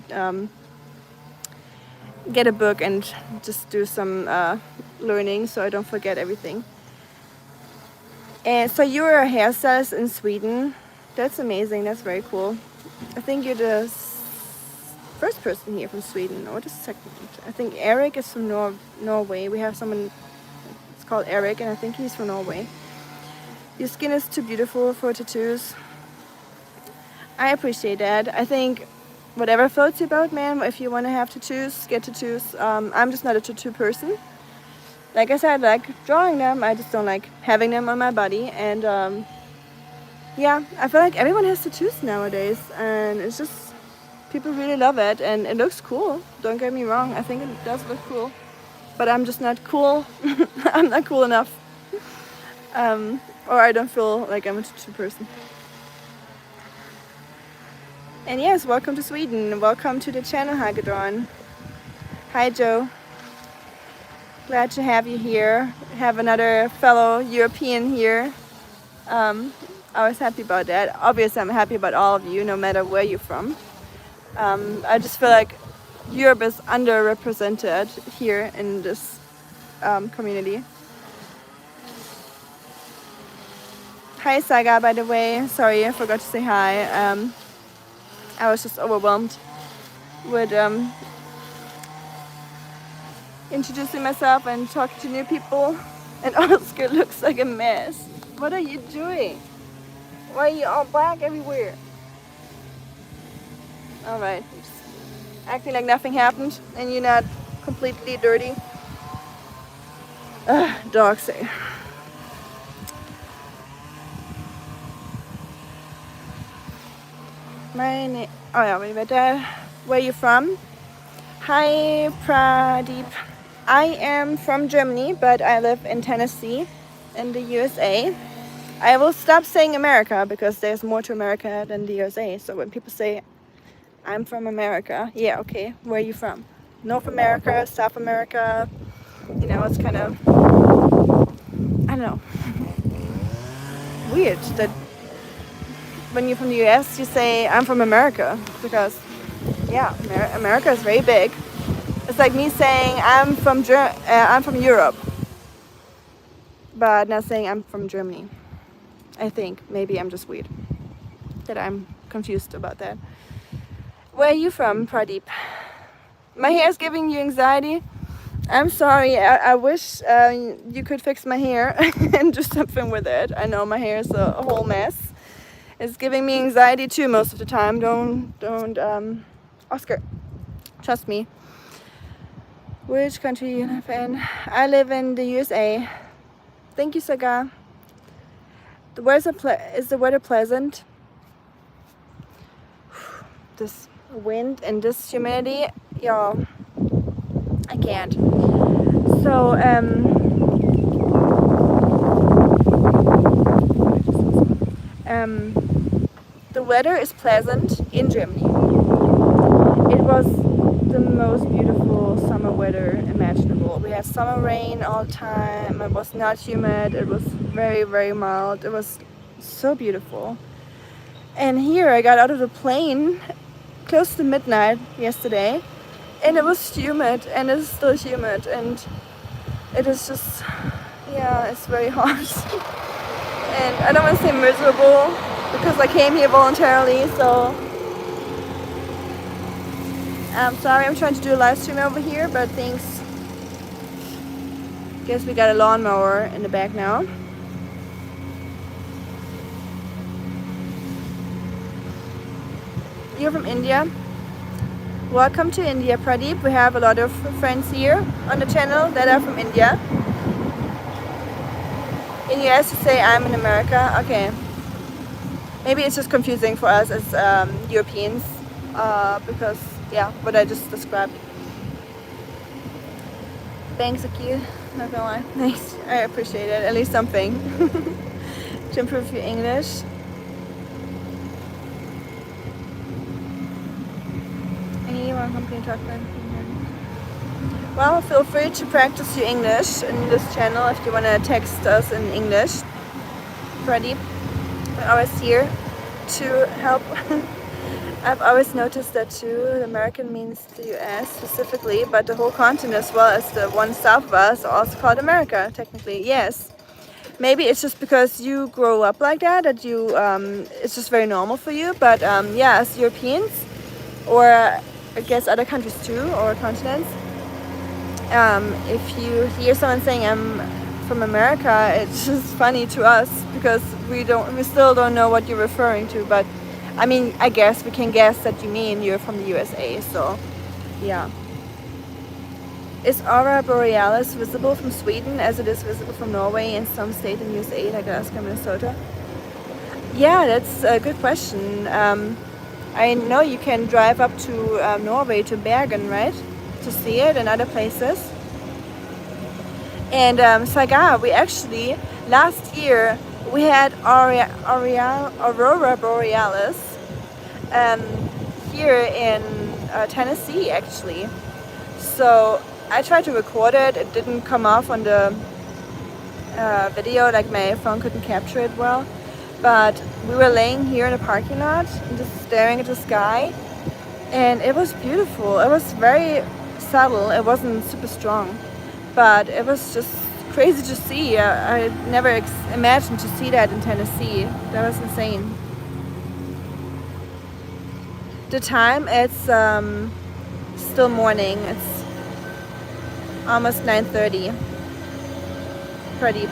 get a book and just do some learning so I don't forget everything. And so you're a hairstylist in Sweden. That's amazing. That's very cool. I think you're the first person here from Sweden, or the second. I think Eric is from Norway. We have someone, it's called Eric, and I think he's from Norway. Your skin is too beautiful for tattoos. I appreciate that. I think whatever floats your boat, man. If you want to have tattoos, get tattoos. I'm just not a tattoo person. Like I said, I like drawing them. I just don't like having them on my body. And yeah, I feel like everyone has tattoos nowadays, and it's just people really love it, and it looks cool. Don't get me wrong. I think it does look cool, but I'm just not cool. I'm not cool enough. Or I don't feel like I'm a tattoo person. And yes, welcome to Sweden. Welcome to the channel, Hagedorn. Hi, Joe. Glad to have you here. Have another fellow European here. I was happy about that. Obviously, I'm happy about all of you, no matter where you're from. I just feel like Europe is underrepresented here in this community. Hi, Saga, by the way. Sorry, I forgot to say hi. I was just overwhelmed with introducing myself and talking to new people. And Oskar looks like a mess. What are you doing? Why are you all black everywhere? Alright, acting like nothing happened and you're not completely dirty. Dogs say. My name. Oh yeah, wait a minute. Where are you from? Hi, Pradeep. I am from Germany, but I live in Tennessee, in the USA. I will stop saying America because there's more to America than the USA. So when people say I'm from America, yeah, okay, where are you from? North America, South America, you know, it's kind of, I don't know, weird that when you're from the US, you say I'm from America because, yeah, America is very big. It's like me saying I'm from Europe, but not saying I'm from Germany. I think maybe I'm just weird that I'm confused about that. Where are you from, Pradeep? My hair is giving you anxiety. I'm sorry. I wish you could fix my hair and do something with it. I know my hair is a whole mess. It's giving me anxiety too most of the time. Don't, Oskar, trust me. Which country you live in? I live in the USA. Thank you, Saga. Is the weather pleasant? This wind and this humidity, y'all, I can't. So, the weather is pleasant in Germany. It was the most beautiful summer weather imaginable. We had summer rain all the time. It was not humid. It was very, very mild. It was so beautiful. And here I got out of the plane close to midnight yesterday, and it was humid, and it's still humid, and it is just, yeah, it's very hot. And I don't want to say miserable because I came here voluntarily, so I'm sorry. I'm trying to do a live stream over here, but thanks. Guess we got a lawnmower in the back now. You're from India? Welcome to India, Pradeep. We have a lot of friends here on the channel that are from India. In US you say I'm in America. Okay. Maybe it's just confusing for us as Europeans because, yeah, what I just described. Thanks, Aki. Not gonna lie. Thanks. I appreciate it. At least something to improve your English. Anyone company talk about? Well, feel free to practice your English in this channel if you want to text us in English. Ready? We're always here to help. I've always noticed that too. American means the US specifically, but the whole continent as well as the one south of us also called America, technically. Yes. Maybe it's just because you grow up like that you it's just very normal for you. But yeah, as Europeans, or I guess other countries too, or continents, if you hear someone saying I'm from America, it's just funny to us because we still don't know what you're referring to. But I mean, I guess we can guess that you mean you're from the USA. So yeah. Is Aurora Borealis visible from Sweden as it is visible from Norway and some state in USA like Alaska, Minnesota? Yeah, that's a good question. I know you can drive up to Norway, to Bergen, right? To see it, and other places. And Saga, we actually, last year, we had Aurora Borealis here in Tennessee, actually. So I tried to record it. It didn't come off on the video, like my phone couldn't capture it well. But we were laying here in a parking lot and just staring at the sky, and it was beautiful. It was very subtle. It wasn't super strong, but it was just crazy to see. I never imagined to see that in Tennessee. That was insane. The time, it's still morning. It's almost 9:30. Pretty.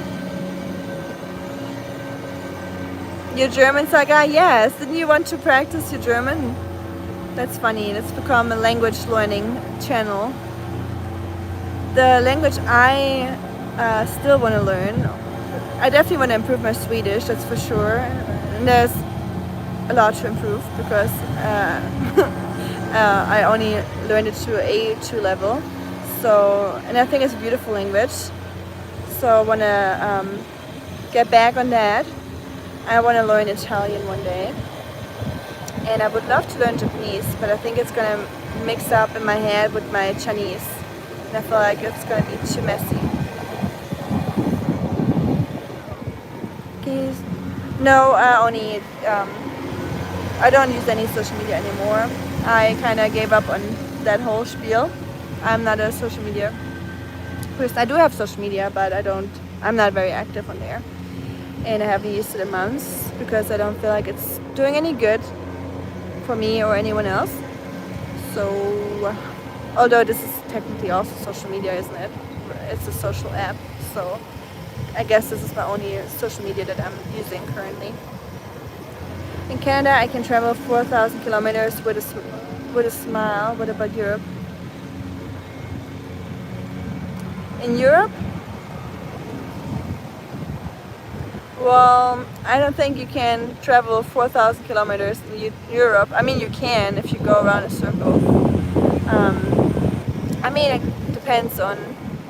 Your German, Saga? Yes. Didn't you want to practice your German? That's funny. Let's become a language learning channel. The language I still want to learn, I definitely want to improve my Swedish, that's for sure. And there's a lot to improve because I only learned it to A2 level. So, and I think it's a beautiful language. So I want to get back on that. I want to learn Italian one day. And I would love to learn Japanese, but I think it's going to mix up in my head with my Chinese. And I feel like it's going to be too messy. No, I don't use any social media anymore. I kind of gave up on that whole spiel. I'm not a social media person. I do have social media, but I'm not very active on there. And I haven't used it in months because I don't feel like it's doing any good for me or anyone else. So, although this is technically also social media, isn't it? It's a social app. So I guess this is my only social media that I'm using currently. In Canada, I can travel 4,000 kilometers with a smile. What about Europe? In Europe? Well, I don't think you can travel 4,000 kilometers in Europe. I mean, you can if you go around a circle. I mean, it depends on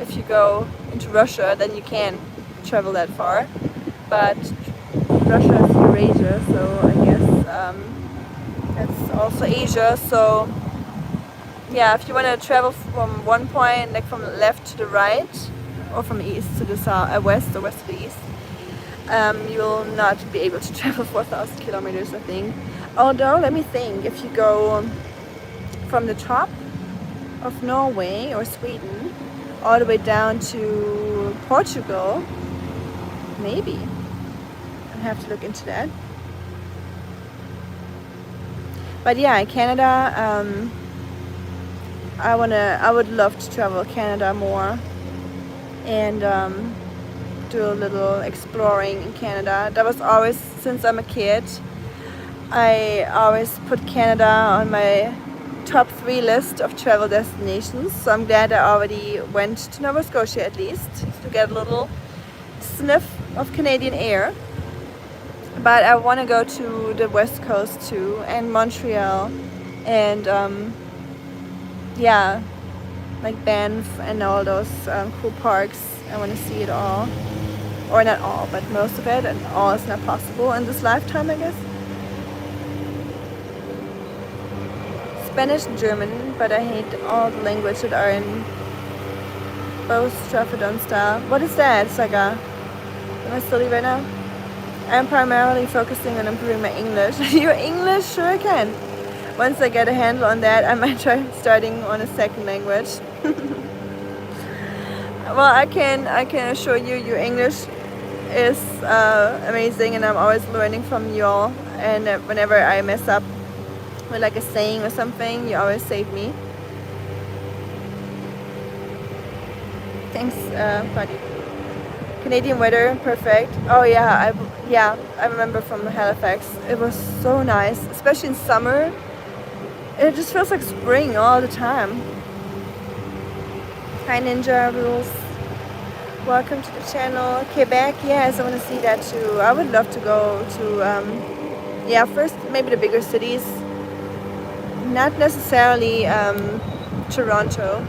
if you go into Russia, then you can travel that far. But Russia is Eurasia, so I guess it's also Asia. So yeah, if you want to travel from one point, like from left to the right, or from east to the south, west or west to the east, you will not be able to travel 4,000 kilometers, I think. Although, let me think, if you go from the top of Norway or Sweden all the way down to Portugal, maybe. I have to look into that. But yeah, in Canada, I would love to travel Canada more and do a little exploring in Canada. That was always, since I'm a kid, I always put Canada on my top 3 list of travel destinations. So I'm glad I already went to Nova Scotia at least to get a little sniff of Canadian air. But I want to go to the West Coast too, and Montreal, and yeah, like Banff and all those cool parks. I want to see it all. Or not all, but most of it, and all is not possible in this lifetime, I guess. Spanish and German, but I hate all the language that are in Both Traffordon style. What is that, Saga? Am I silly right now? I'm primarily focusing on improving my English. Your English? Sure I can. Once I get a handle on that, I might try starting on a second language. Well, I can assure you, your English is amazing, and I'm always learning from you all. And whenever I mess up with like a saying or something, you always save me. Thanks, buddy. Canadian weather, perfect. Oh yeah, I remember from Halifax. It was so nice, especially in summer. It just feels like spring all the time. Hi Ninja Rules. Welcome to the channel. Quebec, yes, I want to see that too. I would love to go to, yeah, first maybe the bigger cities. Not necessarily Toronto,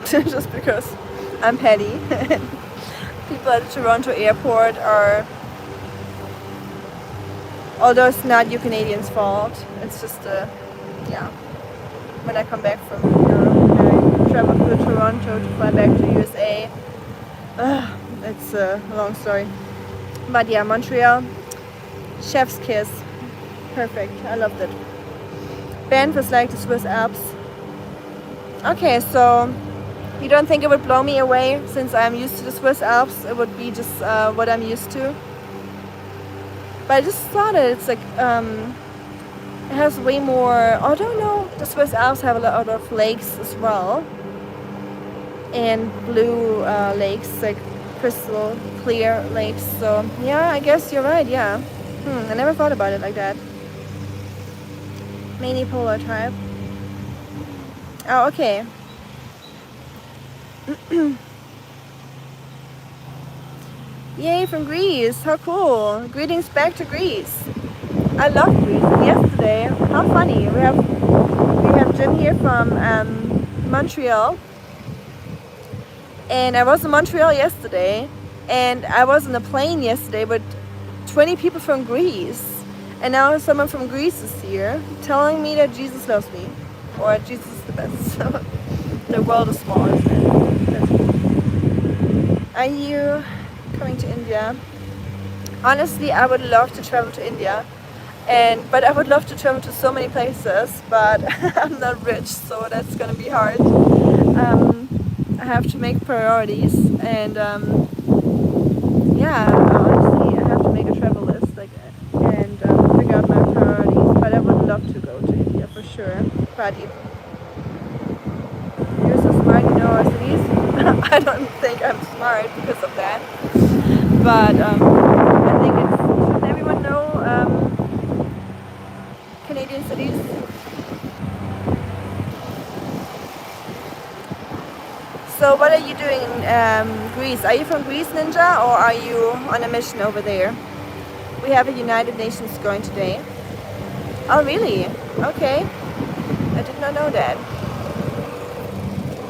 just because I'm petty. People at the Toronto airport are, although it's not you Canadians' fault, it's just yeah, when I come back from Europe, I travel to Toronto to fly back to USA. It's a long story. But yeah, Montreal, chef's kiss. Perfect, I loved it. Banff was like the Swiss Alps. Okay, so you don't think it would blow me away since I'm used to the Swiss Alps? It would be just what I'm used to. But I just thought it's like, it has way more, I don't know, the Swiss Alps have a lot of lakes as well. And blue lakes, like crystal clear lakes. So yeah, I guess you're right, yeah. I never thought about it like that. Mini polar type. Oh, okay. Yay, from Greece. How cool. Greetings back to Greece. I love Greece. Yesterday, how funny. We have Jim here from Montreal. And I was in Montreal yesterday, and I was on a plane yesterday with 20 people from Greece. And now someone from Greece is here telling me that Jesus loves me, or Jesus is the best. The world is small, isn't it? That's cool. Are you coming to India? Honestly, I would love to travel to India, but I would love to travel to so many places, but I'm not rich, so that's gonna be hard. I have to make priorities, and yeah, honestly, I have to make a travel list, and figure out my priorities. But I would love to go to India for sure. Pradeep, you're so smart, you know our cities. I don't think I'm smart because of that, but I think should everyone know Canadian cities? So what are you doing in Greece? Are you from Greece, Ninja, or are you on a mission over there? We have a United Nations going today. Oh, really? Okay. I did not know that.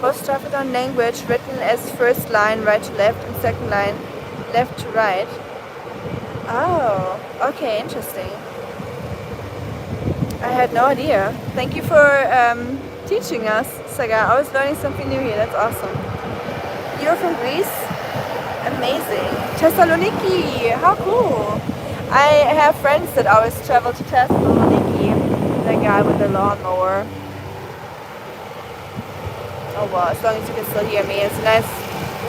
Most Traffordon language written as first line right to left and second line left to right. Oh, okay, interesting. I had no idea. Thank you for teaching us, Saga. I was learning something new here. That's awesome. You're from Greece? Amazing. Thessaloniki, how cool. I have friends that always travel to Thessaloniki. That guy with the lawnmower. Oh well, as long as you can still hear me. It's a nice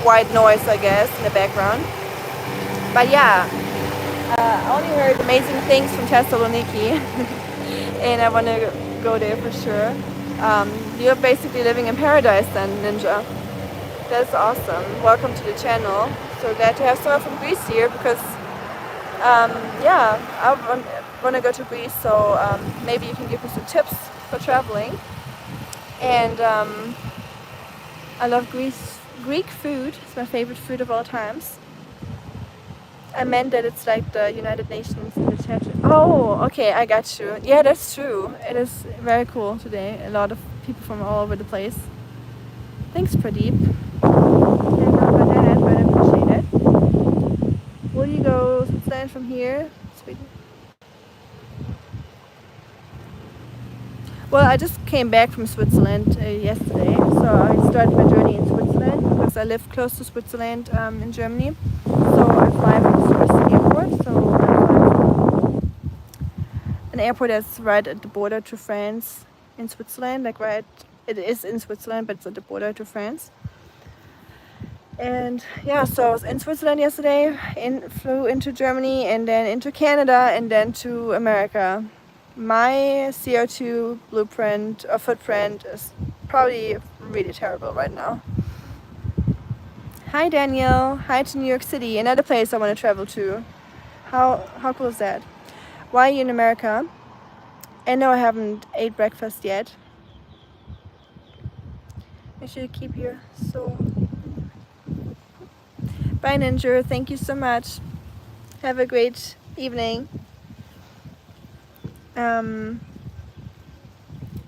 white noise, I guess, in the background. But yeah, I only heard amazing things from Thessaloniki. And I want to go there for sure. You're basically living in paradise then, Ninja. That's awesome. Welcome to the channel. So glad to have someone from Greece here because, yeah, I want to go to Greece. So maybe you can give me some tips for traveling. And I love Greek food. It's my favorite food of all times. I meant that it's like the United Nations in the chat. Oh, okay, I got you. Yeah, that's true. It is very cool today. A lot of people from all over the place. Thanks, Pradeep. Didn't know about that, but I appreciate it. Will you go Switzerland from here? Sweden. Well, I just came back from Switzerland yesterday, so I started my journey in Switzerland. Switzerland because I live close to Switzerland in Germany. So I fly from the Swiss airport. So I fly from an airport that's right at the border to France in Switzerland. It is in Switzerland, but it's at the border to France. And yeah, so I was in Switzerland yesterday, flew into Germany and then into Canada and then to America. My CO2 blueprint or footprint is probably really terrible right now. Hi Daniel, hi to New York City, another place I want to travel to. How cool is that? Why are you in America? And no, I haven't ate breakfast yet. Make sure you keep your soul. Bye Ninja, thank you so much. Have a great evening. And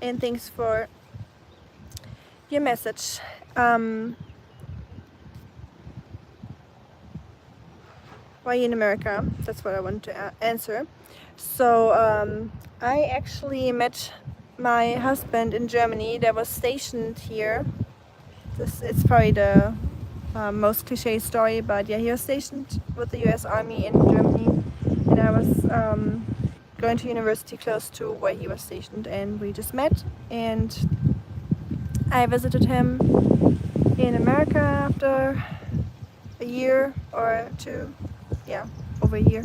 thanks for your message. Why are you in America? That's what I want to answer. So I actually met my husband in Germany that was stationed here. It's probably the most cliche story, but yeah, he was stationed with the US Army in Germany, and I was going to university close to where he was stationed, and we just met, and I visited him in America after a year or two, yeah, over a year,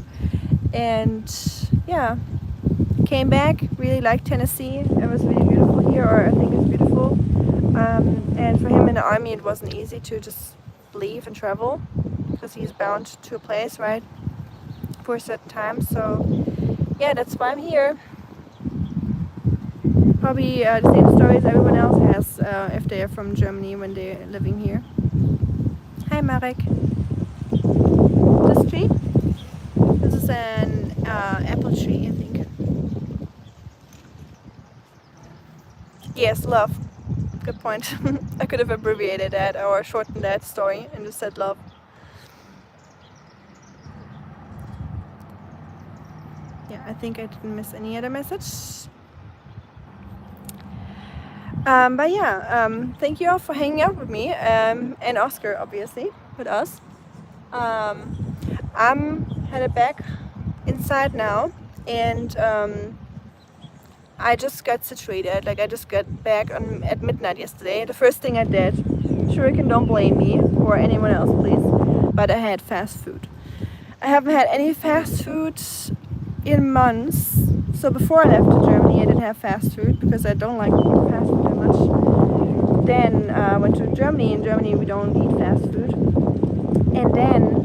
and yeah, came back, really liked Tennessee. It was really beautiful here, or I think it's beautiful. And for him in the army, it wasn't easy to just leave and travel because he's bound to a place, right, for a certain time. So yeah, that's why I'm here. Probably the same stories everyone else has if they are from Germany when they're living here. Hi Marek. This tree? This is an apple tree, I think. Yes, love. Good point. I could have abbreviated that or shortened that story and just said love. Yeah, I think I didn't miss any other message. But yeah, thank you all for hanging out with me and Oskar, obviously, with us. I'm headed back inside now, and I just got situated. Like I just got back at midnight yesterday. The first thing I did, Shuriken, don't blame me or anyone else, please, but I had fast food. I haven't had any fast food in months. So before I left to Germany, I didn't have fast food because I don't like fast food that much. Then I went to Germany. In Germany, we don't eat fast food. And then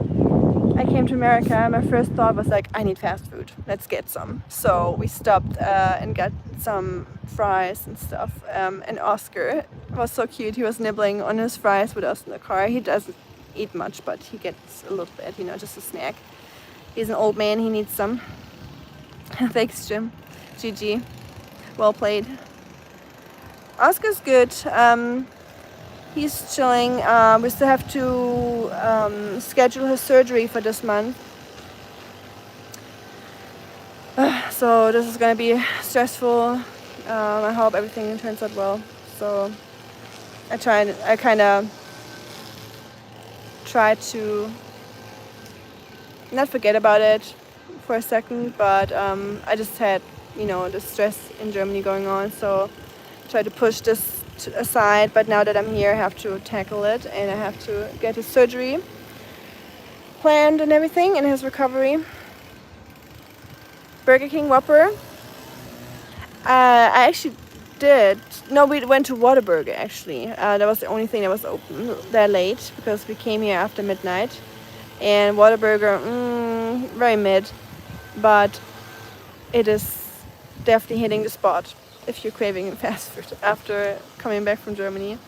I came to America, and my first thought was like, I need fast food. Let's get some. So we stopped and got some fries and stuff. And Oskar was so cute. He was nibbling on his fries with us in the car. He doesn't eat much, but he gets a little bit, just a snack. He's an old man. He needs some. Thanks, Jim. GG. Well played. Oscar's good. He's chilling. We still have to schedule his surgery for this month. So this is gonna be stressful. I hope everything turns out well. So I kind of try to not forget about it for a second, but I just had the stress in Germany going on, so try to push this aside. But now that I'm here, I have to tackle it, and I have to get his surgery planned and everything, and his recovery. Burger King Whopper. I actually did. No, we went to Whataburger actually. That was the only thing that was open that late because we came here after midnight. And Whataburger, very mid, but it is definitely hitting the spot if you're craving fast food after coming back from Germany.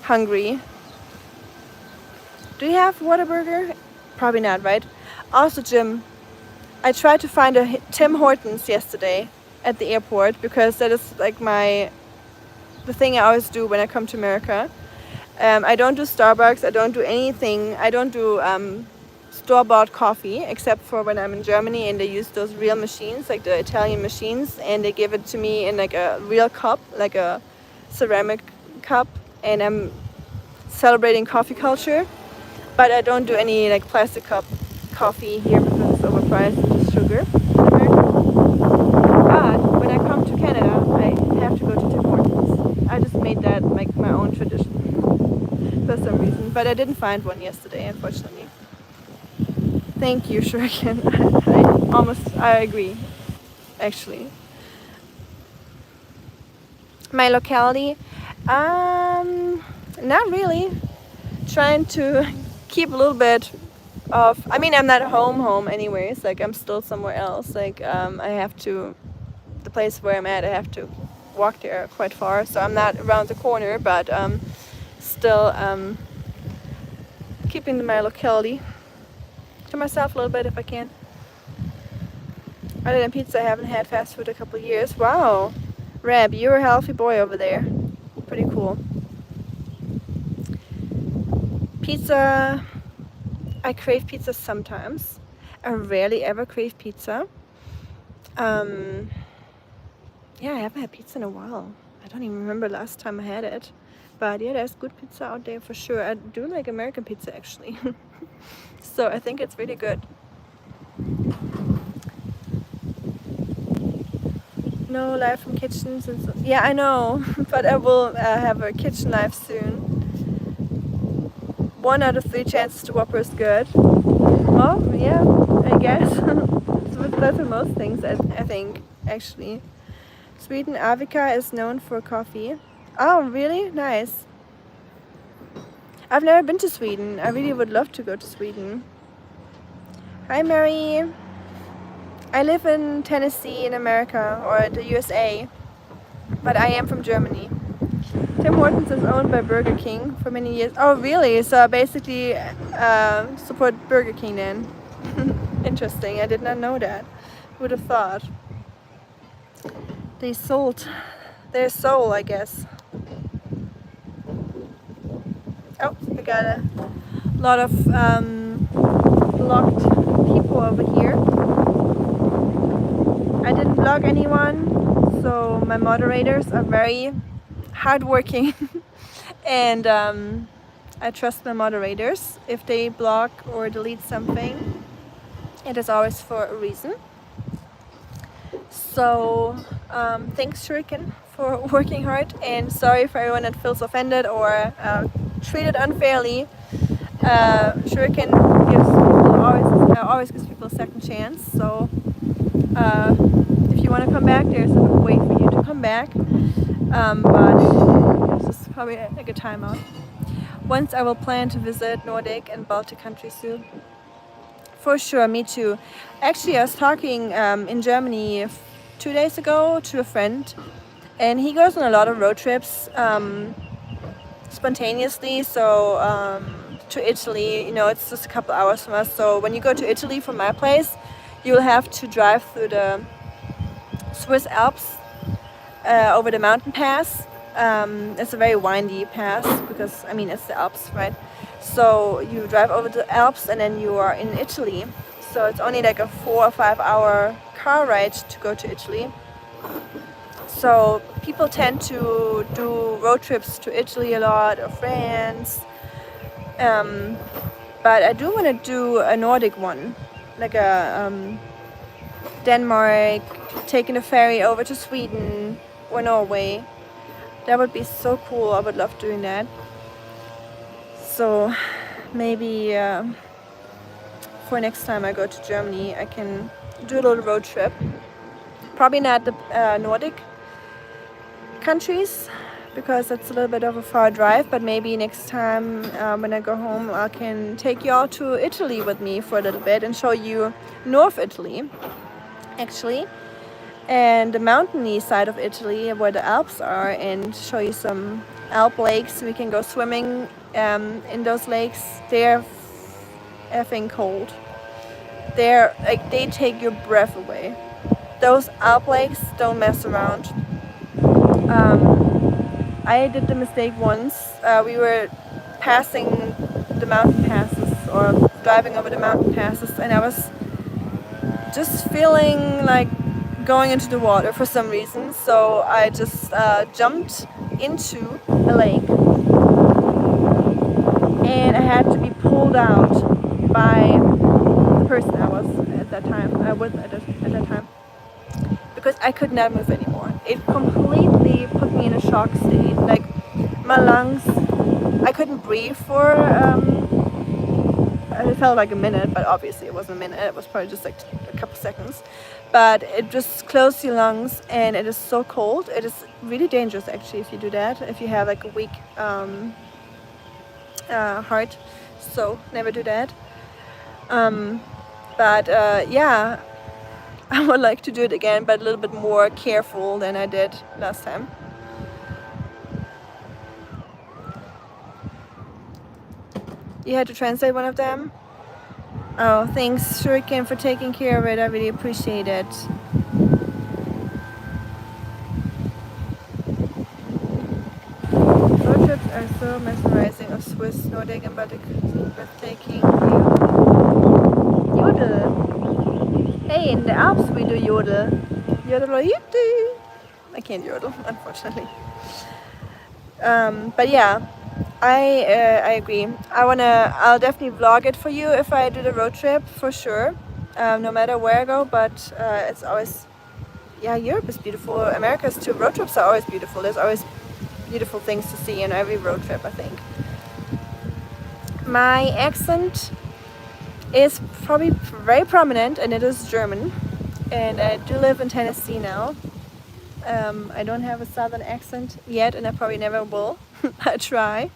Hungry. Do you have Whataburger? Probably not, right? Also, Jim, I tried to find a Tim Hortons yesterday at the airport because that is like the thing I always do when I come to America. I don't do Starbucks. I don't do anything. I don't do store-bought coffee except for when I'm in Germany and they use those real machines, like the Italian machines, and they give it to me in like a real cup, like a ceramic cup, and I'm celebrating coffee culture, but I don't do any like plastic cup coffee here because it's overpriced with the sugar in America. But when I come to Canada, I have to go to Tim Hortons. I just made that like my own tradition for some reason, but I didn't find one yesterday, unfortunately. Thank you, Shuriken. I agree, actually. My locality, not really. Trying to keep a little bit of. I mean, I'm not home anyways. Like I'm still somewhere else. Like I have to, the place where I'm at, I have to walk there quite far. So I'm not around the corner, but still keeping my locality to myself a little bit if I can. Other than pizza, I haven't had fast food a couple of years. Wow, Reb, you're a healthy boy over there. Pretty cool. Pizza, I crave pizza sometimes. I rarely ever crave pizza. Yeah, I haven't had pizza in a while. I don't even remember last time I had it. But yeah, there's good pizza out there for sure. I do like American pizza actually. So I think it's really good. No live from kitchens and so, yeah, I know, but I will have a kitchen live soon. 1 out of 3 chances to Whopper is good. Well, yeah, I guess. That's for most things, I think, actually. Sweden, Avika is known for coffee. Oh, really? Nice. I've never been to Sweden. I really would love to go to Sweden. Hi, Mary. I live in Tennessee in America, or the USA, but I am from Germany. Tim Hortons is owned by Burger King for many years. Oh, really? So basically support Burger King then. Interesting. I did not know that. Would have thought. They sold their soul, I guess. Oh, we got a lot of blocked people over here. I didn't block anyone, so my moderators are very hardworking and I trust my moderators. If they block or delete something, it is always for a reason. So thanks, Shuriken, for working hard, and sorry for everyone that feels offended or treated unfairly. Shuriken always gives people a second chance. So if you want to come back, there's a way for you to come back. But this is probably a good time out. Once I will plan to visit Nordic and Baltic countries soon. For sure, me too. Actually, I was talking in Germany 2 days ago to a friend, and he goes on a lot of road trips spontaneously. So to Italy, you know, it's just a couple hours from us. So when you go to Italy from my place, you will have to drive through the Swiss Alps over the mountain pass. It's a very windy pass because, I mean, it's the Alps, right? So you drive over the Alps and then you are in Italy. So it's only like a 4 or 5 hour car ride to go to Italy. So people tend to do road trips to Italy a lot, or France. But I do want to do a Nordic one, like a Denmark, taking a ferry over to Sweden or Norway. That would be so cool. I would love doing that. So maybe for next time I go to Germany, I can do a little road trip. Probably not the Nordic countries, because that's a little bit of a far drive, but maybe next time when I go home, I can take you all to Italy with me for a little bit and show you North Italy, actually, and the mountainy side of Italy where the Alps are, and show you some Alp lakes. We can go swimming in those lakes. They're effing cold. They're like, they take your breath away. Those Alp lakes don't mess around. I did the mistake once. We were passing the mountain passes, or driving over the mountain passes, and I was just feeling like going into the water for some reason. So I just jumped into a lake. and I had to be pulled out by the person I was at that time. I was at that time, because I could not move anymore. It completely put me in a shock state. Like my lungs, I couldn't breathe for. It felt like a minute, but obviously it wasn't a minute. It was probably just like a couple seconds. But it just closed your lungs, and it is so cold. It is really dangerous actually if you do that. If you have like a weak heart, so never do that. Yeah, I would like to do it again, but a little bit more careful than I did last time. You had to translate one of them? Oh, thanks, Shuriken, for taking care of it. I really appreciate it. Road trips are so mesmerizing of Swiss, Nordic, and Baltic, breathtaking. Yodel. Hey, in the Alps we do yodel. Yodel, yodel. I can't yodel, unfortunately. But yeah, I agree. I'll definitely vlog it for you if I do the road trip, for sure. No matter where I go, but it's always, yeah, Europe is beautiful. America's too. Road trips are always beautiful. There's always beautiful things to see in every road trip, I think. My accent is probably very prominent, and it is German. And I do live in Tennessee now. I don't have a southern accent yet, and I probably never will. I try,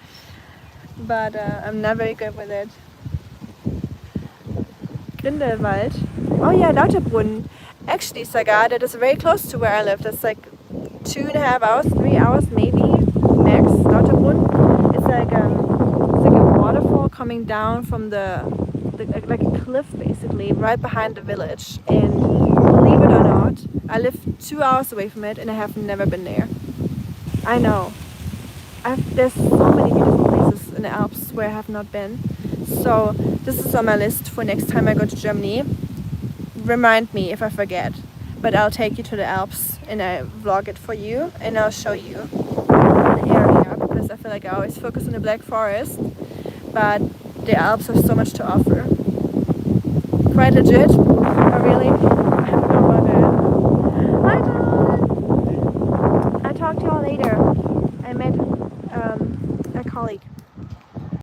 but I'm not very good with it. Grindelwald. Oh yeah, Lauterbrunnen. Actually, Saga, that is very close to where I live. That's like 2.5 hours, 3 hours maybe, max. Lauterbrunnen. It's like a waterfall coming down from like a cliff basically, right behind the village. And believe it or not, I live 2 hours away from it, and I have never been there. I know. There's so many beautiful places in the Alps where I have not been. So this is on my list for next time I go to Germany. Remind me if I forget. But I'll take you to the Alps and I vlog it for you, and I'll show you the area, because I feel like I always focus on the Black Forest, but the Alps have so much to offer. Quite legit. Oh really?